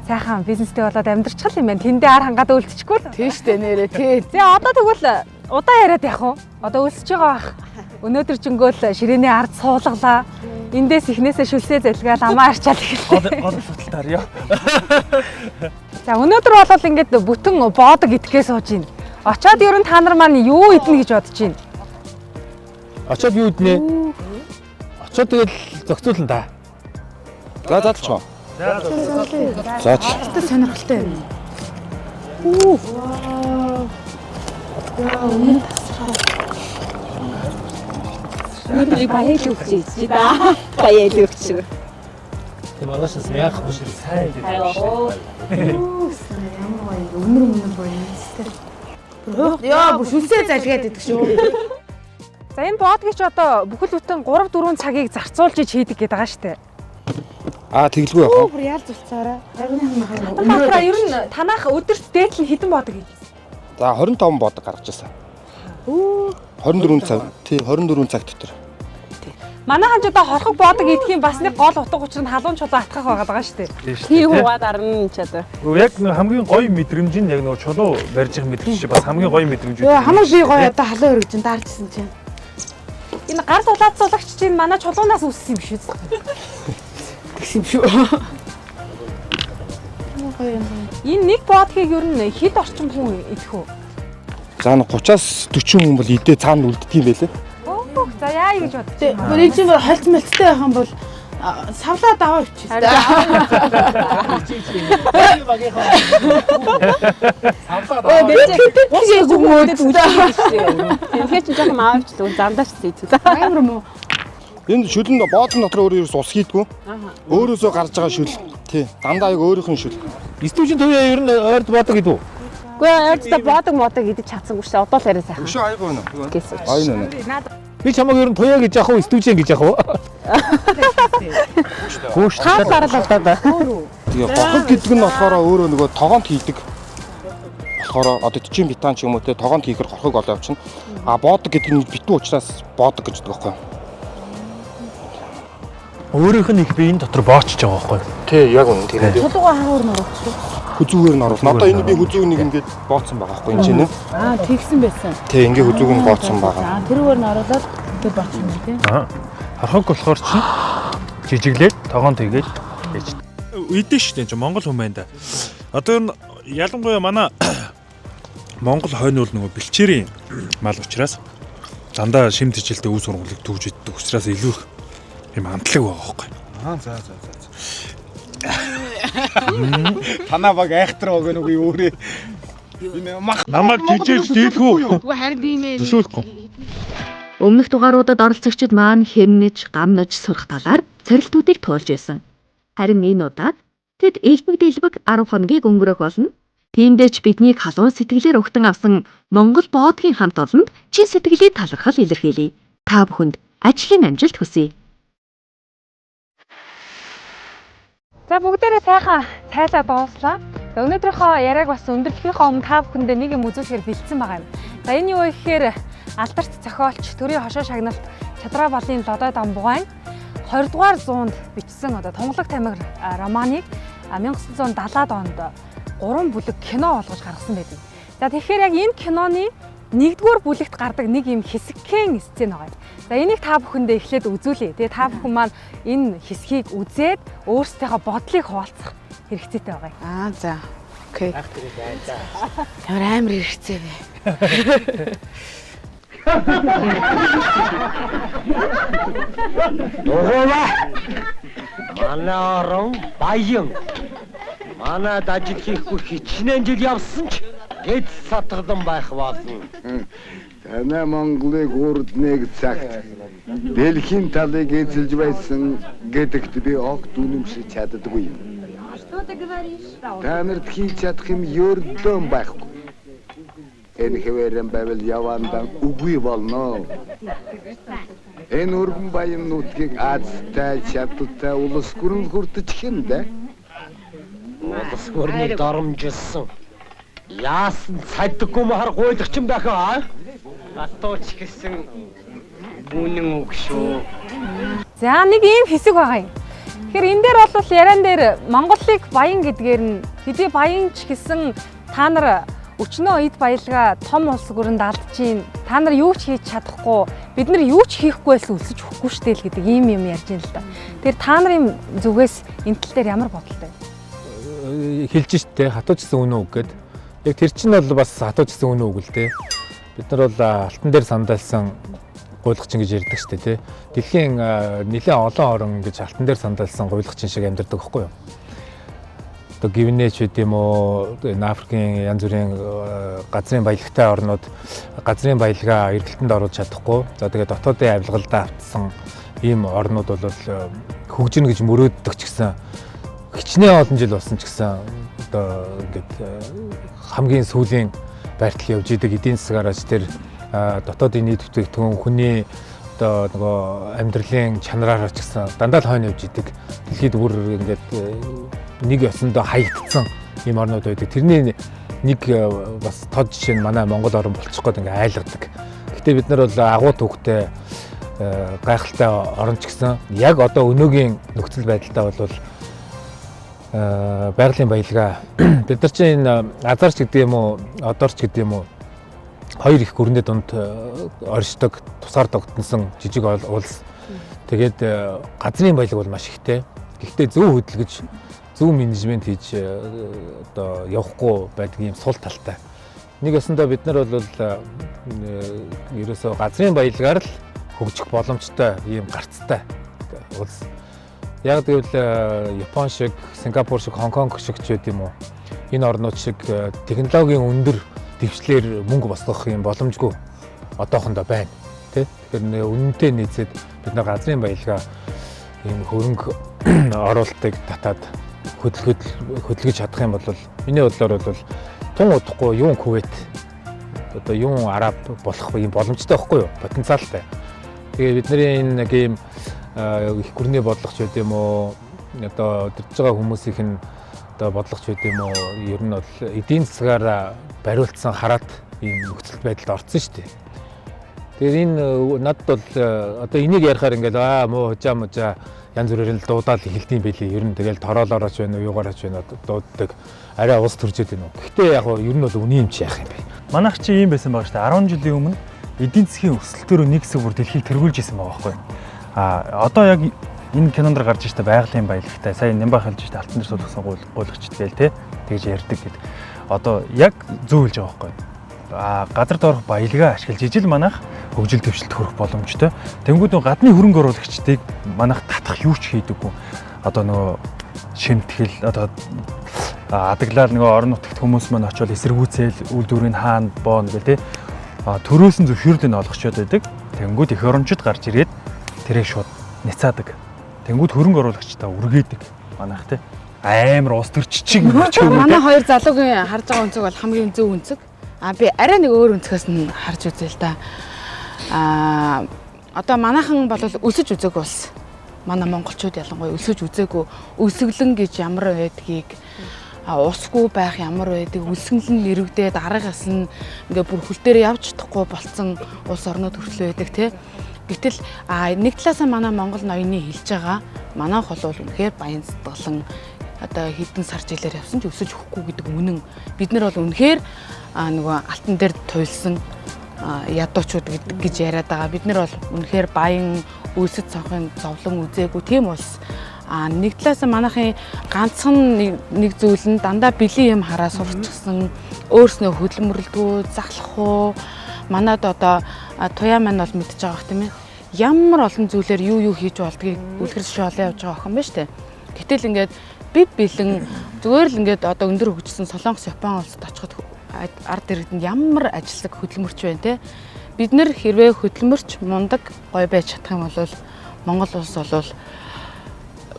сайхан бизнестэй болоод амьдрчихл юм байна. Тэндээ ар хангаад үлдчихгүй л. Тийм шүү дээ нэрээ тий. Тэгээ одоо тэгвэл удаа яриад явах уу? Одоо өлсөж байгаа бах. Өнөөдөр жингөөл ширээний ард суулгалаа. Эндээс ихнээсээ шүлсээ залгаал амаа арчаал эхэллээ. Гол судалтаар ёо. За өнөөдөр бол ингээд бүтэн боодог идэхээ сууж байна. Очоод ер нь та нар маань юу идэнэ гэж бодож байна? Очоод юу иднэ? Очоод тэгэл зохицуулна та. За задлаа. За Тэ сонирхолтой юм. Бидний баял өгч да. Баял өгч. Тийм ааш яах вэ? Сайн дээ. Өмнө боёо. Яа бүшүүлсээ залгаад идэх шүү. За энэ боодгийг ч одоо бүхэл бүтэн 3-4 цагийг зарцуулж хийдэг гэдэг байгаа шүү дээ. Тэглгүй яах вэ? Бүр яал зурцаараа. Баатара ер нь танах өдөрт дээдл нь хэдэн боодог хийж байна? За 25 боодог гаргаж ирсэн. 24 цаг. Тий 24 цаг дотор. Манайхан ч одоо хорхог боодог идэхийн бас нэг гол утга учир нь халуун чулуу атгах байгаа шүү дээ. Тий хуваад арна ч одоо. Яг хамгийн гоё мэдрэмж нь яг нөгөө чулуу барьж байгаа мэдрэмж чи бас хамгийн гоё мэдрэмж үү. Хамгийн гоё одоо халуун өргөжин даарчсан чинь. Энэ гар сулаацуулагч чинь манай чулуунаас үссэн юм шүү дээ. Тэгсэн юм шүү. Энэ нэг боодгийг ер нь хэд орчим хүн идэх үү? За 30-аас 40 хүн бол идээ цаана үлддэг юм байлээ. За яа гэж бодож байна. Бүр энэ чинь холт мэлттэй байх юм бол савлаад аваа өвчээ. Тэгээд хүмүүдэд үлдээсэн. Тэгэхээр чи жоохон аавчлаа замдаач зүйтэй. Амар муу. Энд шүлэн боодон дотор өөрөө ус хийдгүү. Өөрөөсөө гарч байгаа шүл. Тий. Дандаа яг өөрийнх нь шүл. Стүүжин төвөө ер нь ойрд боодог гэдэг үү? Үгүй ойрдоо боодог моодог идэж чадсангүй шүү. Одоо л яриа сайхан. Өшөө айгүй нэ. Айгүй нэ. Би чамайг ер нь туяа гэж яах вэ? Стүүжин гэж яах вэ? Хөөш таалаар л одоо. Тэгээ гохол гэдэг нь болохоор өөрөө нөгөө тогоонд хийдэг. Болохоор одоо тичийн битан ч юм уу те тогоонд хийхэр горхог олоо явчихна. Боодог гэдэг нь битүү учраас боодог гэж байгаа байхгүй. Өөрийнх нь их биеийн дотор боочж байгаа байхгүй. Тий, яг үнэ тийм. Чулуугаа хаагаар нь оруулчих. Хүзүүгээр нь оруулна. Одоо энэ би хүзүүг нэг ингээд бооцсон байгаа байхгүй энэ чинь. Тэгсэн байсан. Тий, ингээ хүзүүг нь бооцсон байгаа. Тэрүүгээр нь оруулаад тэгээ боочих юм тий. Хархаг болохоор чинь жижиглээд тогоон тэгээд ээж. Идэж штэ энэ Монгол хүн байна да. Одоо энэ ялангуяа манай Монгол хойны бол нөгөө бэлчээрийн мал учраас дандаа шимт хичээлтэй үе сургуулийг төгж иддэг учраас илүү их юм амтлаг байгаа байхгүй. За. Танаа баг айхтар байгаа нүг өөрөө. Энэ мах намайг жижигж дийлхүү. Үгүй харин тийм ээ. Төсөөлөхгүй. Өмнөх дугааруудад оролцогчид маань хэмнэж, гамнаж сурах талаар царилтуудыг туулж байсан. Харин энэ удаад тэд элбэг 10 хоногийг өнгөрөөх болно. Тиймдээч биднийг халуун сэтгэлээр угтан авсан Монгол боодгийн хамт олонд чин сэтгэлийн талархал илэрхийлье. Та бүхэнд ажлын амжилт хүсье. За бүгдээрээ сайхан цайлаа дууслаа. Өнөөдрийнхөө яриаг бас өндөрлөхийнхөө өмнө та бүхэндээ нэг юм үзүүлэхээр бэлдсэн байгаа юм. За энэ юу гэхээр алдарт зохиолч Төрийн хошоо шагналт Чадраа Балын Лодой Дамбугайн 20 дугаар зуунд бичсэн одоо Тунгалаг тамхи романыг 1970-аад онд 3 бүлэг кино болгож гаргасан байдаг. За тэгэхээр яг энэ киноны 1-р бүлэгт гардаг нэг юм хэсэгхэн сцен байгаа. За энийг та бүхэндээ эхлээд үзүүлье. Тэгээ та бүхэн маань энэ хэсгийг үзээд өөрсдийнхөө бодлыг хуваалцах хэрэгцээтэй байгаа. За. Окей. Амар хэрэгцээ бэ. Дургуйла. Манай орон баян. Манайд ажил хийхгүй хичнээн жил явсан ч гэж сатгдан байх болно. Танай Монголыг урд нэг цагт дэлхийн талыг эзэлж байсан гэдэгт би огт үнэмшиж чаддаггүй юм. Та нарт хийж чадах юм ердөө байхгүй. Энэ хэвээрэн байвал явандан үгүй болно. Энэ өргөн баян нутгийг азтай чадтай улс гүрэн хүртэж хиндэ. Улс гүрний доромжилсан. Яасан цаддаггүй махар гуйлах ч юм дахиа. Атууч гэсэн үнэн үг шүү. За нэг ийм хэсэг байгаа юм. Тэгэхээр энэ дээр бол яриан дээр Монголыг баян гэдгээр нь хэдий баянч гэсэн та нар өчнөө эд баялгаа том улс гүрэнд алдчихин. Та нар юу ч хийж чадахгүй, бид нар юу ч хийхгүй байсан өсөж өгөхгүй штэ л гэдэг ийм юм ярьж байна л да. Тэгэхээр та нарын зүгээс энэ тал дээр ямар бодолтой вэ? Хэлж штэ хатуучсан үнэн үг гэд. Яг тэр чинь бол бас хатуучсан үнэн үг л дээ. Бид нар бол алтан дээр сандалсан гуйлгачин гэж ярьдаг штэ тий. Дэлхийн нэлээд олон орн гэж алтан дээр сандалсан гуйлгачин шиг амьдардаг байхгүй юу? Одоо Гвинеч гэдэг юм уу, Африкийн янз бүрийн газрын баялагтай орнууд газрын баялгаа эргэлтэнд оруулж чадахгүй. За тэгээд дотоодын авилгалдаа автсан ийм орнууд бол хөгжинэ гэж мөрөөддөг ч гэсэн хичнээн олон жил болсон ч гэсэн одоо ингээд хамгийн сүүлийн байртал явж идэг эдийн засгаараас тэр дотоодын нийт бүтээгдэхүүн хүний одоо нөгөө амьдралын чанараараа ч гэсэн дандаа л хойно явж идэг. Дэлхийд бүр ингээд нэг ёсондоо хаягдсан ийм орнууд байдаг. Тэрний нэг бас тод жишээ нь манай Монгол орн болчих гээд ингээд айлгадаг. Гэхдээ бид нар бол агуу төвхтэй гайхалтай орн ч гэсэн яг одоо өнөөгийн нөхцөл байдалтай бол байгалийн баялгаа бид нар чинь энэ азарч гэдэг юм уу, одоорч гэдэг юм уу хоёр их гүрний дунд оршдог, тусаар тогтносон жижиг улс. Тэгээд газрын баялаг бол маш ихтэй. Гэхдээ зөв хөдөлгөж, зөв менежмент хийж одоо явахгүй байдаг юм сул талтай. Нэг өсөндөө бид нар бол ерөөсөө газрын баялагаар л хөгжих боломжтой ийм гарцтай улс. Яг гэвэл Япон шиг, Сингапур шиг, Хонконг шиг ч байд юм уу. Энэ орнууд шиг технологийн өндөр дэвшлэр мөнгө босгох юм боломжгүй одоохондоо байна. Тэгэхээр үнэнтэй нийцээд бид нар газрын баялгаа ийм хөрөнгө оруулалтыг татаад хөдөлгөж чадах юм бол миний бодлоор бол тун удахгүй юун Кувейт одоо юун Араб болох юм боломжтой байхгүй юу? Потенциалтай. Тэгээ бидний энэ нэг ийм их гүрний бодлогч байд юм уу? Одоо өдөрж байгаа хүмүүсийнх нь одоо бодлогч байд юм уу? Ер нь бол эдийн засгаараа бариулсан хараад ийм нөхцөл байдалд орсон шүү дээ. Тэгэхээр энэ надад бол одоо энийг ярихаар ингээл муу хужаа янз бүрээр л дуудаал эхэлдэм байлээ. Ер нь тэгэл тороолоорооч байна уу, юугаараач байна дууддаг. Арай ус төржээд байна уу. Гэхдээ яг ер нь бол үний юм чи яах юм бэ? Манайх чи ийм байсан байгаа шүү дээ. 10 жилийн өмнө эдийн засгийн өсөлтөөр нэг хэсэг бүр дэлхийг тэргүүлж исэн байгаа байхгүй. Одоо яг энэ кинонд гарч ирсэн байгалийн баялагтай сая Нямбах хэлж ирсэн алтан дээр суулгасан гуйлагчд гээл те тэгж ярьдаг гэдэг. Одоо яг зөв хэлж байгаа байхгүй. Газар доорх баялгаа ашиглаж ижил манайх хөгжил дэвшилт хүрэх боломжтой. Тэнгүүд нөө гадны хөрөнгө оруулагчдыг манайх татах юу ч хийдэггүй. Одоо нөгөө шимтгэл одоо адаглал нөгөө орон нутагт хүмүүс маань очиод эсэргүүцэл үйлдвэрийн хаана боон гэл те төрөөсөн зөвшөөрлийг олгочод байдаг. Тэнгүүд эх орончид гарч ирээд тэрийг шууд няцаадаг. Тэнгүүд хөрөнгө оруулагчдаа үргээдэг манайх те. Амар ус төрчиг мөчөө. Манай хоёр залуугийн харж байгаа өнцөг бол хамгийн зөв өнцөг. Би арай нэг өөр өнцгөөс нь харж үзээ л да. Одоо манайхан бол өсөж үзээгүй улс. Манай монголчууд ялангуяа өсөж үзээгүй өсөглөн гэж ямар байдгийг усгүй байх ямар байдаг үлсгэлэн нэрвдээд аргаас нь ингээ бүр хөл дээр явж чадахгүй болцсон улс орнууд хөрлөө байдаг тий. Гэтэл нэг талаасаа манай монгол ноёны хэлж байгаа манайх бол үнэхээр баян сэтгэлэн одоо хэдэн сар жилээр явсан ч өсөж өгөхгүй гэдэг үнэн. Бид нар бол үнэхээр нөгөө алтан дээр туйлсан ядуучууд гэж яриад байгаа. Бид нар бол үнэхээр баян өсөж цонхын зовлон үзээгүй тийм улс. Нэг талаасаа манайхын ганцхан нэг зүйл нь дандаа бэлэн юм хараа сурчсан өөрснөө хөдөлмөрлөдгөө захлах уу манад одоо туяа маань бол мэдж байгаа бох тийм ээ. Ямар олон зүйлээр юу хийж болдгийг үлгэр шоолоо явж байгаа охин байна шүү дээ. Гэтэл ингээд бэлэн зүгээр л ингээд одоо өндөр хөгжсөн Солонгос, Япон улсад очиход ард иргэдэнд ямар ажиллаг хөдөлмөрч байна те. Бид нэр хэрвээ хөдөлмөрч мундаг гоё байж чадах юм бол Монгол улс бол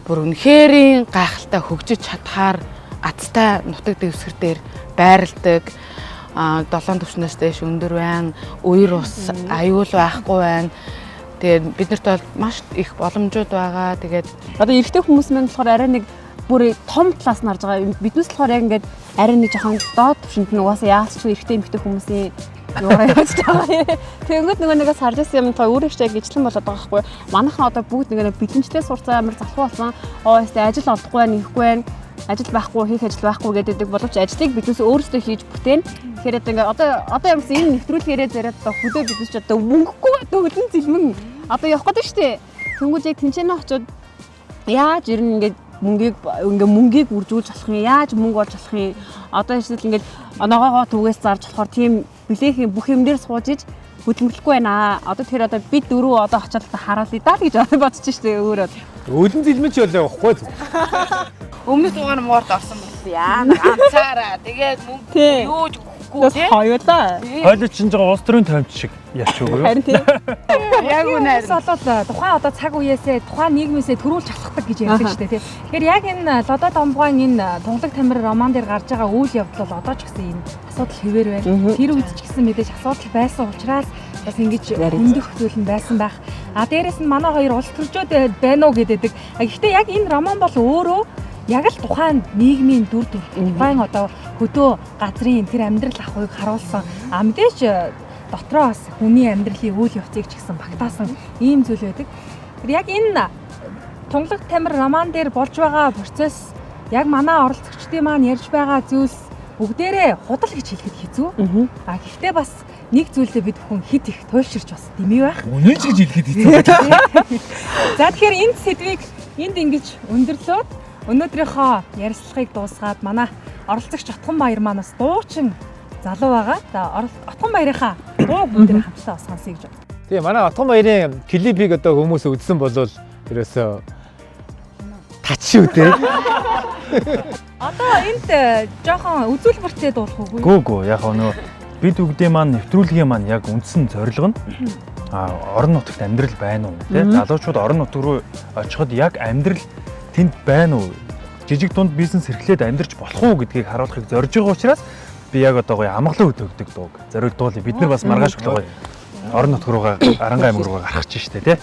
бүр үнэхэрийн гайхалтай хөгжиж чадхаар азтай нутаг дэвсгэр дээр байрладаг. 7 түвшнээс дээш өндөр байна. Үер ус аюул байхгүй байна. Тэгээд биднэрт бол маш их боломжууд байгаа. Тэгээд одоо эрэгтэй хүмүүс маань болохоор арай нэг бүр том талаас нь харж байгаа. Биднээс болохоор яг ингээд арай нэг жоохон доод түвшинд нь угаасаа яасч эрэгтэй эмэгтэй хүмүүсийн юугаа яаж байгаа. Тэгэнгүүт нэгээс харж байсан юм та өөрөө ч яг ижилхэн болоод байгаа байхгүй. Манайхан одоо бүгд нэг бэлэнчлээ сурцаа амар залхуу болсон. Ажил олдохгүй байна, нэхгүй байна. Ажил байхгүй, хийх ажил байхгүй гэдэг боловч ажлыг биднээс өөрсдөө хийж бүтээн. Тэгэхээр ингээд одоо юмсан энэ нэвтрүүлгээрээ зэрэг одоо хөдөө биднес ч одоо мөнгөгүй одоо хөдөн зэлмэн одоо явах гэдэг шүү дээ. Тэнгүүд яг тэнцэнэ очоод яаж ирнэ ингээд мөнгийг үржүүлж болох юм, яаж мөнгө олж болох юм. Одоо эсвэл ингээд ногоогоо түгээс зарж болохоор тийм билехийн бүх юм дээр сууж иж хөдөлмөрлөхгүй байна. Одоо тэгэхээр одоо бид дөрөв одоо очиод хараалъя даа гэж бодож штэ өөрөө. Өлөн зэлмэн ч болоо явахгүй. Өмнөд дугаар муурд орсон байсан яа. Ганцаараа тэгээд мөнгө юу ч өгөхгүй тий. Хоёулаа. Хойлоо чинь жоо улс төрийн томч шиг яач юу. Харин тий. Яг үнээр. Болоод тухайн одоо цаг үеэсээ тухайн нийгмээсээ төрүүлж алхдаг гэж ярьдаг шүү дээ тий. Тэгэхээр яг энэ Лодо Домбогын энэ Тунгалаг тамир роман дээр гарч байгаа үйл явдал бол одоо ч гэсэн энэ асуудал хэвээр байна. Тэр үед ч гэсэн мэдээж асуудал байсан учраас бас ингэж өндөх зүйл нь байсан байх. Дээрээс нь манай хоёр улс төрчөөд байна уу гэдэг. Гэхдээ яг энэ роман бол өөрөө яг л тухайн нийгмийн дүр тухайн одоо хөдөө газрын тэр амьдрал ахуйг харуулсан. Мэдээж дотроо бас хүний амьдралын үйл явцыг ч гэсэн багтаасан ийм зүйл байдаг. Тэр яг энэ Тунгалаг тамир роман дээр болж байгаа процесс яг манай оролцогчдын маань ярьж байгаа зүйлс бүгдээрээ худал гэж хэлэхэд хэцүү. Гэхдээ бас нэг зүйлдээ бид бүхэн хит их туйлширч бас дэмий байх. Үнэн ч гэж хэлэхэд хэцүү. За тэгэхээр энэ сэдвийг энд ингэж өндөрлөөд өнөөдрийнхөө ярилцлагыг дуусгаад манай оролцогч Отгон Баяр маань бас дуучин залуу байгаа. За Отгон Баярынхаа дуу бүгдээр хамтдаа бас сонсъё гэж байна. Тэгээ манай Отгон Баярын клипийг одоо хүмүүс үзсэн бол ерөөсөө тач шүү дээ. Одоо энд жоохон үзүүлбэртэй дуулах уугүй. Гүү яг нөгөө бид бүгдээ маань нэвтрүүлгийн маань яг үндсэн зорилго нь орон нутагт амьдрал байна уу тий залуучууд орон нутаг руу очиход яг амьдрал тэнд байна уу жижиг дунд бизнес эрхлээд амьдарч болох уу гэдгийг харуулахыг зорж байгаа учраас би яг одоо гоё амгалан өдөгдөг дууг зоригдуулъя. Бид нар бас маргааш өглөө гоё орон нутг руугаа Аранга аймаг руугаа гарах гэж штэ тий.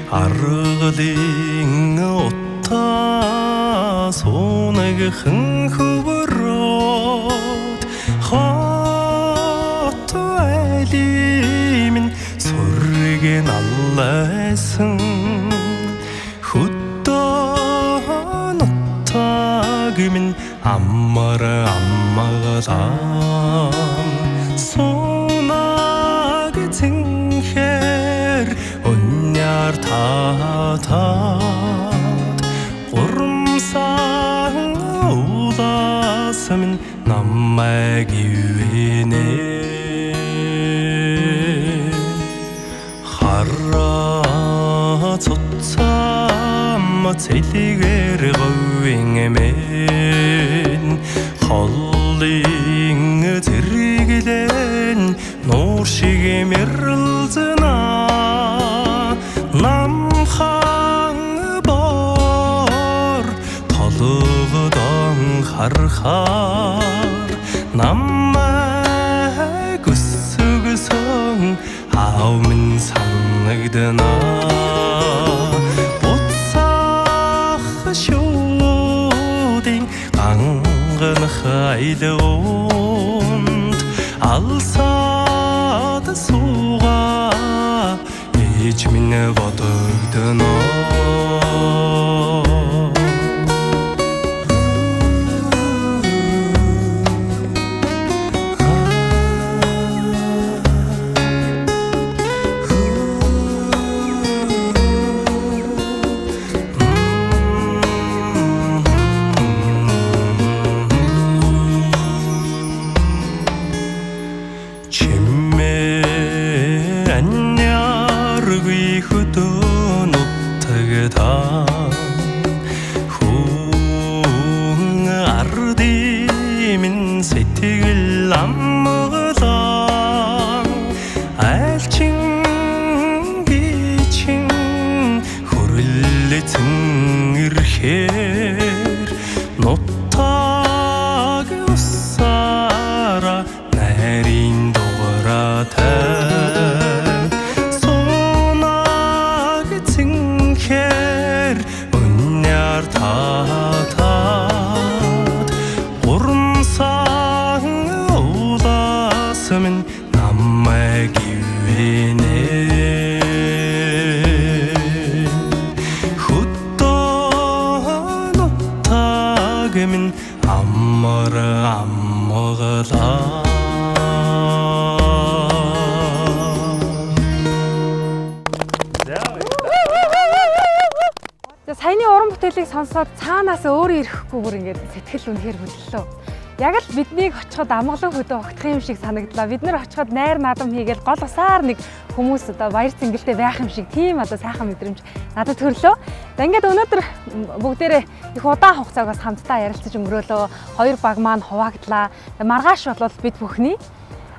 Аргалын утаа суунаг хөврөөд хот айлимэн сүргэн аллайсан хөдөө нутагмэн аммагалам суунаг цэнхэр татад гурмсан улаасмын намайг ивэнэ хараа цуцам цэлигэр говинэмэн холлин зэрэглэн нуур шиг мэрэлзэнэ намхан бор толгодон харахаар намайг өсгсөн аавмын санагдана буцах шуудын ганган хайлуунд алсаад суугаа ээж минь бодогдно тай сонаг цэнхэр өнняр татаад гурмсан улаасмын намайг ивэнэ min ammara ammagala саяны уран бүтээлийг сонсоод цаанаас өөрөө ирэхгүй бүр ингээд сэтгэл үнэхээр хөдлөлөө. Яг л биднийг очиход амгалан хөдөө огтх юм шиг санагдлаа. Бид нэр очиход найр наадам хийгээл гол усаар нэг хүмүүс одоо баяр цэнгэлтэй байх юм шиг тийм одоо сайхан мэдрэмж надад төрлөө. За ингээд өнөөдөр бүгдээрээ их удаан хугацааг бас хамтдаа ярилцаж өнгөрөөлөө. Хоёр баг маань хуваагдлаа. Маргааш бол бид бүхний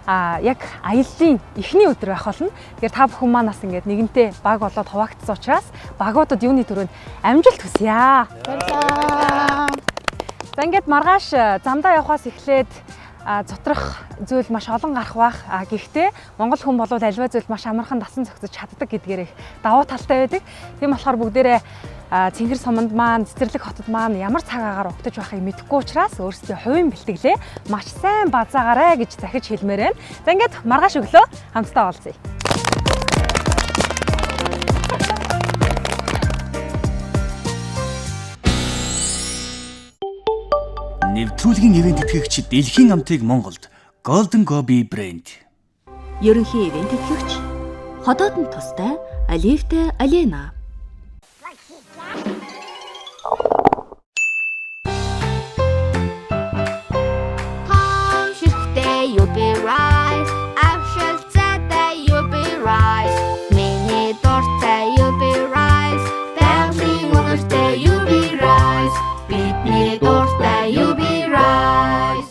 яг аяллаа эхний өдөр байх болно. Тэгэхээр та бүхэн маань бас ингээд нэгэнтээ баг болоод хуваагдсан учраас багуудад юуны төрөнд амжилт хүсье. За ингээд маргааш замдаа явхаас эхлээд зутрах зүйл маш олон гарах бах. Гэхдээ монгол хүн бол альва зүйл маш амархан дасан зохицож чаддаг гэдгээр их давуу талтай байдаг. Тийм болохоор бүгдээрээ Цэнхэр суманд маань, Цэцэрлэг хотод маань ямар цаг агаар угтаж байхыг мэдэхгүй учраас өөрсдөө хувийн бэлтгэлээ маш сайн базаагаарай гэж захиж хэлмээр байна. За ингээд маргааш өглөө хамтдаа уулзъя. Нэвтрүүлгийн ивент итгэгч Дэлхийн амтыг Монголд Golden Gobi брэнд. Ерөнхий ивент итгэгч Ходоодны тустай Алиевтэй Алена. Home ширхтээ you'll be right. Авшилцаатай you'll be right. Миний дуртай you'll be right. Бэлгийн өнөртэй you'll be right. Бидний дуртай you'll be right.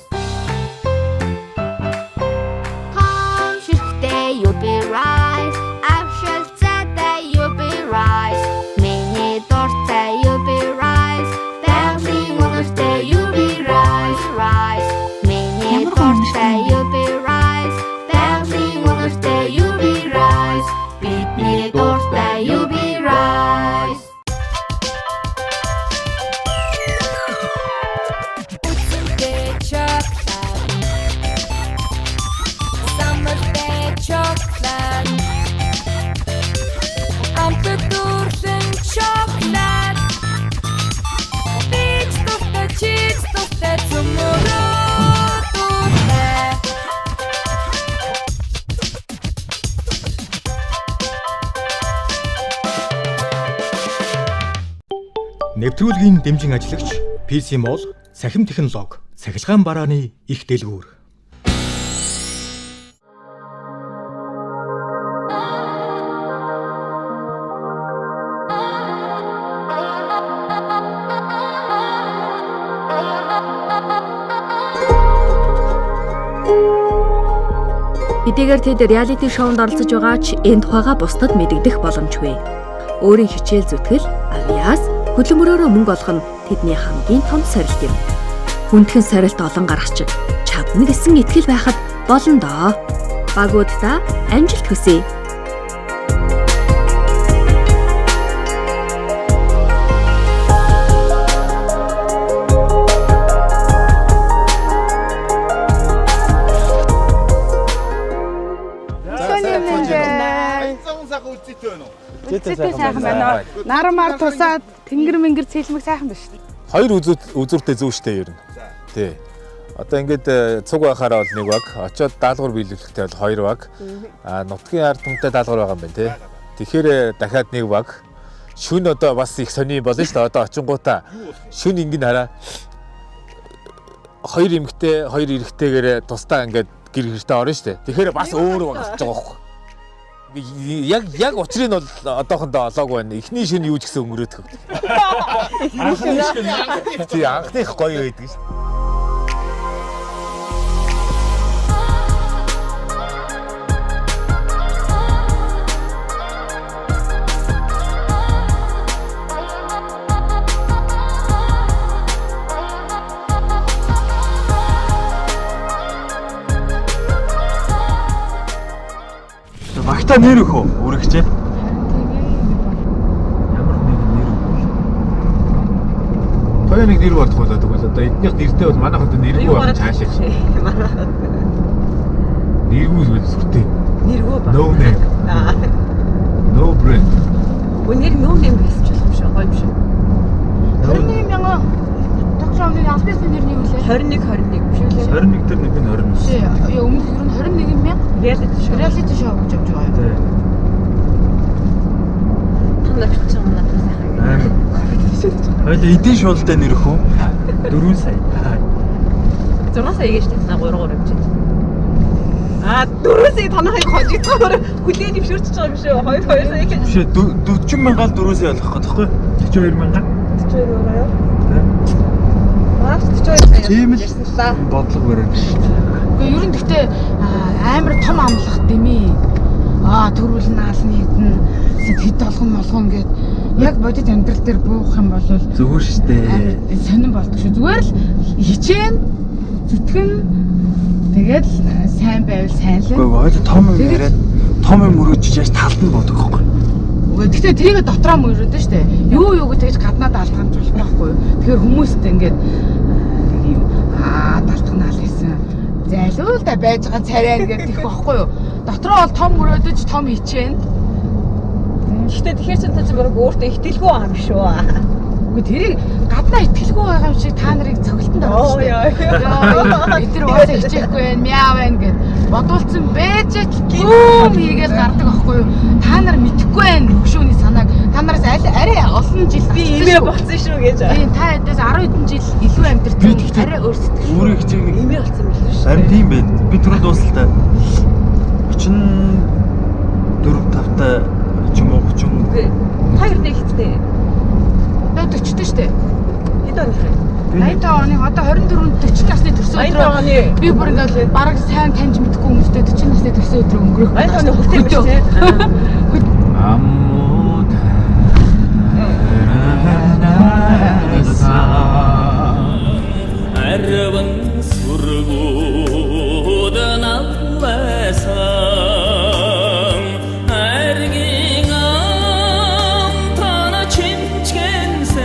Home ширхтээ you'll be right. Авшилцаатай you'll be right. Миний дуртай you'll be right. Бэлгийн өнөртэй you'll be right. Right. Миний дуртай you'll be right. Бэлгийн өнөртэй you'll be right. Бидний дуртай you'll be right. Нэвтрүүлгийн дэмжин ажиллагч PC Mall, Сахим технологи, цахилгаан барааны их дэлгүүр. Хэдийгээр тэд реалити шоунд оролцож байгаа ч энэ тухайга бусдад мэдэгдэх боломжгүй. Өөрийн хичээл зүтгэл, авиас, хөдөлмөрөөрөө мөнгө олох нь тэдний хамгийн том сорилт юм. Хүндхэн сорилт олон гаргач чадна гэсэн итгэл байхад болно доо. Багуудаа амжилт хүсье. Зэтэй сайхан байна. Нарамаар тусаад тэнгэр мэнгэр цэлмэг сайхан байна шүү дээ. Хоёр үзүүртэй зөв штэ ер нь. Тий. Одоо ингээд цуг байхаараа бол нэг баг, очоод даалгавар биелүүлэхтэй бол хоёр баг. Нутгийн ард түмтэй даалгавар байгаа юм байна тий. Тэгэхээр дахиад нэг баг. Шүн одоо бас их сони болно шүү дээ. Одоо очингуудаа шүн ингэн хараа. Хоёр эмэгтэй, хоёр эрэгтэйгээр тусдаа ингээд гэр гэртээ орно шүү дээ. Тэгэхээр бас өөр баг болж байгаа байхгүй. Яг учрыг нь бол одоохондоо олоогүй байна. Эхний шөнө юу ч гэсэн өнгөрөөдгөө. Тий, анхных гоё байдаг шүү. та нэр өгөө үрэгчээ. Ямар нэг нэр өгвөл. Той нэг нэр болох болоод тэгвэл одоо эднийх нэртэй бол манайхад нэргүй байх цаашаа. Нэргүй л сүртэй. Нэргүй ба. No name. No brand. Өнөр no name гэсэн ч юм шиг гоё юм шиг. 21,000 тогшооны албасны нэрний юу лээ? 21 биш үү лээ? 21 дээр нэг нь 20. Яа өмнө ер нь 21,000 reality show гэж явж байгаа юм. Танаа бичсэн юм надад сайхан. Хоёул эдийн шуултай нэр өгөө. 4 сая. 6 сая гэж танаа 3 хэмжээ. 4 сая танахыг хожигдохоор хүлээний бишүүрч байгаа юм шүү. 2 сая гэж. Биш 40,000-аар 4 сая болох гэхгүй. 42,000. 42 байгаа юу? Аа 42 сая. Тийм л бодлого бариад шүү. Гэхдээ ер нь гэхдээ амар том амлах дэмий. Төрүүл наалны хитэн хэд болгон гээд яг бодит амьдрал дээр буух юм бол зүгээр шүү дээ. Сонирн болдог шүү. Зүгээр л хичээн зүтгэн тэгэл сайн байвал сайн л. Гэхдээ хоёул том юм яриад том юм өрөөж яаж талд нь бодог байхгүй. Гэхдээ тэрийг дотроо мөрөөд нь штэ. Юу гэж тэгж гаднаад алдгамж болох байхгүй. Тэгэхээр хүмүүстэй ингээд ийм далтганаал хийсэн. Зайлуул та байж байгаа царай гэдэг их байхгүй юу? Дотроо бол том мөрөөдөж том хичээн. Гэхдээ тэгэхээр ч та бараг өөртөө ихтэлгүй байгаа юм шүү. Үгүй тэрийг гаднаа ихтэлгүй байгаа юм шиг та нарыг цогцолтонд авах шүү. Эдгээр уусаа хичээхгүй байх, мяа байна гэд бодуулсан байж гүм хийгээл гардаг байхгүй юу? Та нар мэдэхгүй байх хөшөөний санааг та нараас арай олон жил би имээ болсон шүү гэж. Тийм та эдээс 10 хэдэн жил илүү амьдэрсэн арай өөрсдөг. Өөрөө хичээг нэг имээ болсон юм биш үү? Харин тийм байна. Би түрүү дуусалтаа 34-5 та ч юм уу 30. Хоёр нэг хэвчтэй. Одоо 40 шүү дээ. Хэд он вэ? 85 оны одоо 24-40 насны төрсөн өдрөө би бүр ингээд бараг сайн таньж мэдгүй хүмүүстэй 40 насны төрсөн өдрөө өнгөрөх. 80 оны хүртэл биш тийм. Арван сургууд навласан аргийн амтана чимчгэнсэн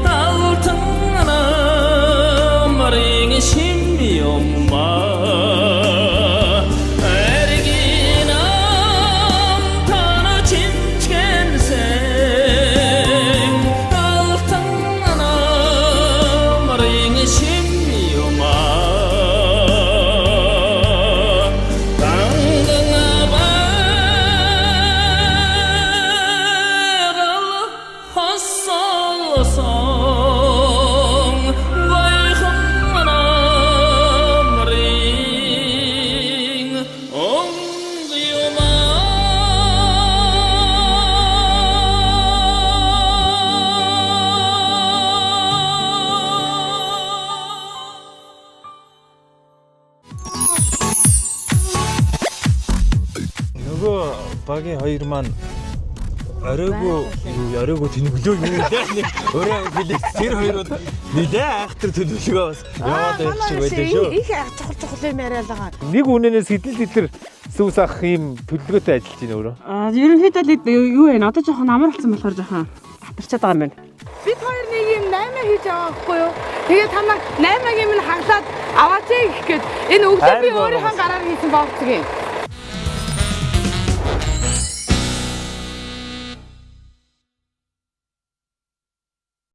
алтан намрын шимьёмма аргийн амтана чимчгэнсэн алтан намрын шимьёмма багийн хоёр маань оройгоо тэнэглөө юу гэдэг өөрөө билет тэр хоёроо нэлээ айхтар төлөвлөгөө бас яваад байх шиг байлаа шүү. Их чухал юм яриад байгаа. Нэг үнэнээс хэдэн литр сүүс авах юм төлөвлөгөөтэй ажиллаж байна өөрөө. Ерөнхийдөө юу вэ? Одоо жоохон амар болсон болохоор жоохон хатарчаад байгаа юм байна. Бид хоёр нэг юм 8 хийж байгаа байхгүй юу? Тэгээ та нар 8-ыг минь хаглаад аваач гэх гээд энэ өглөө би өөрийнхөө гараар хийсэн боолцог юм.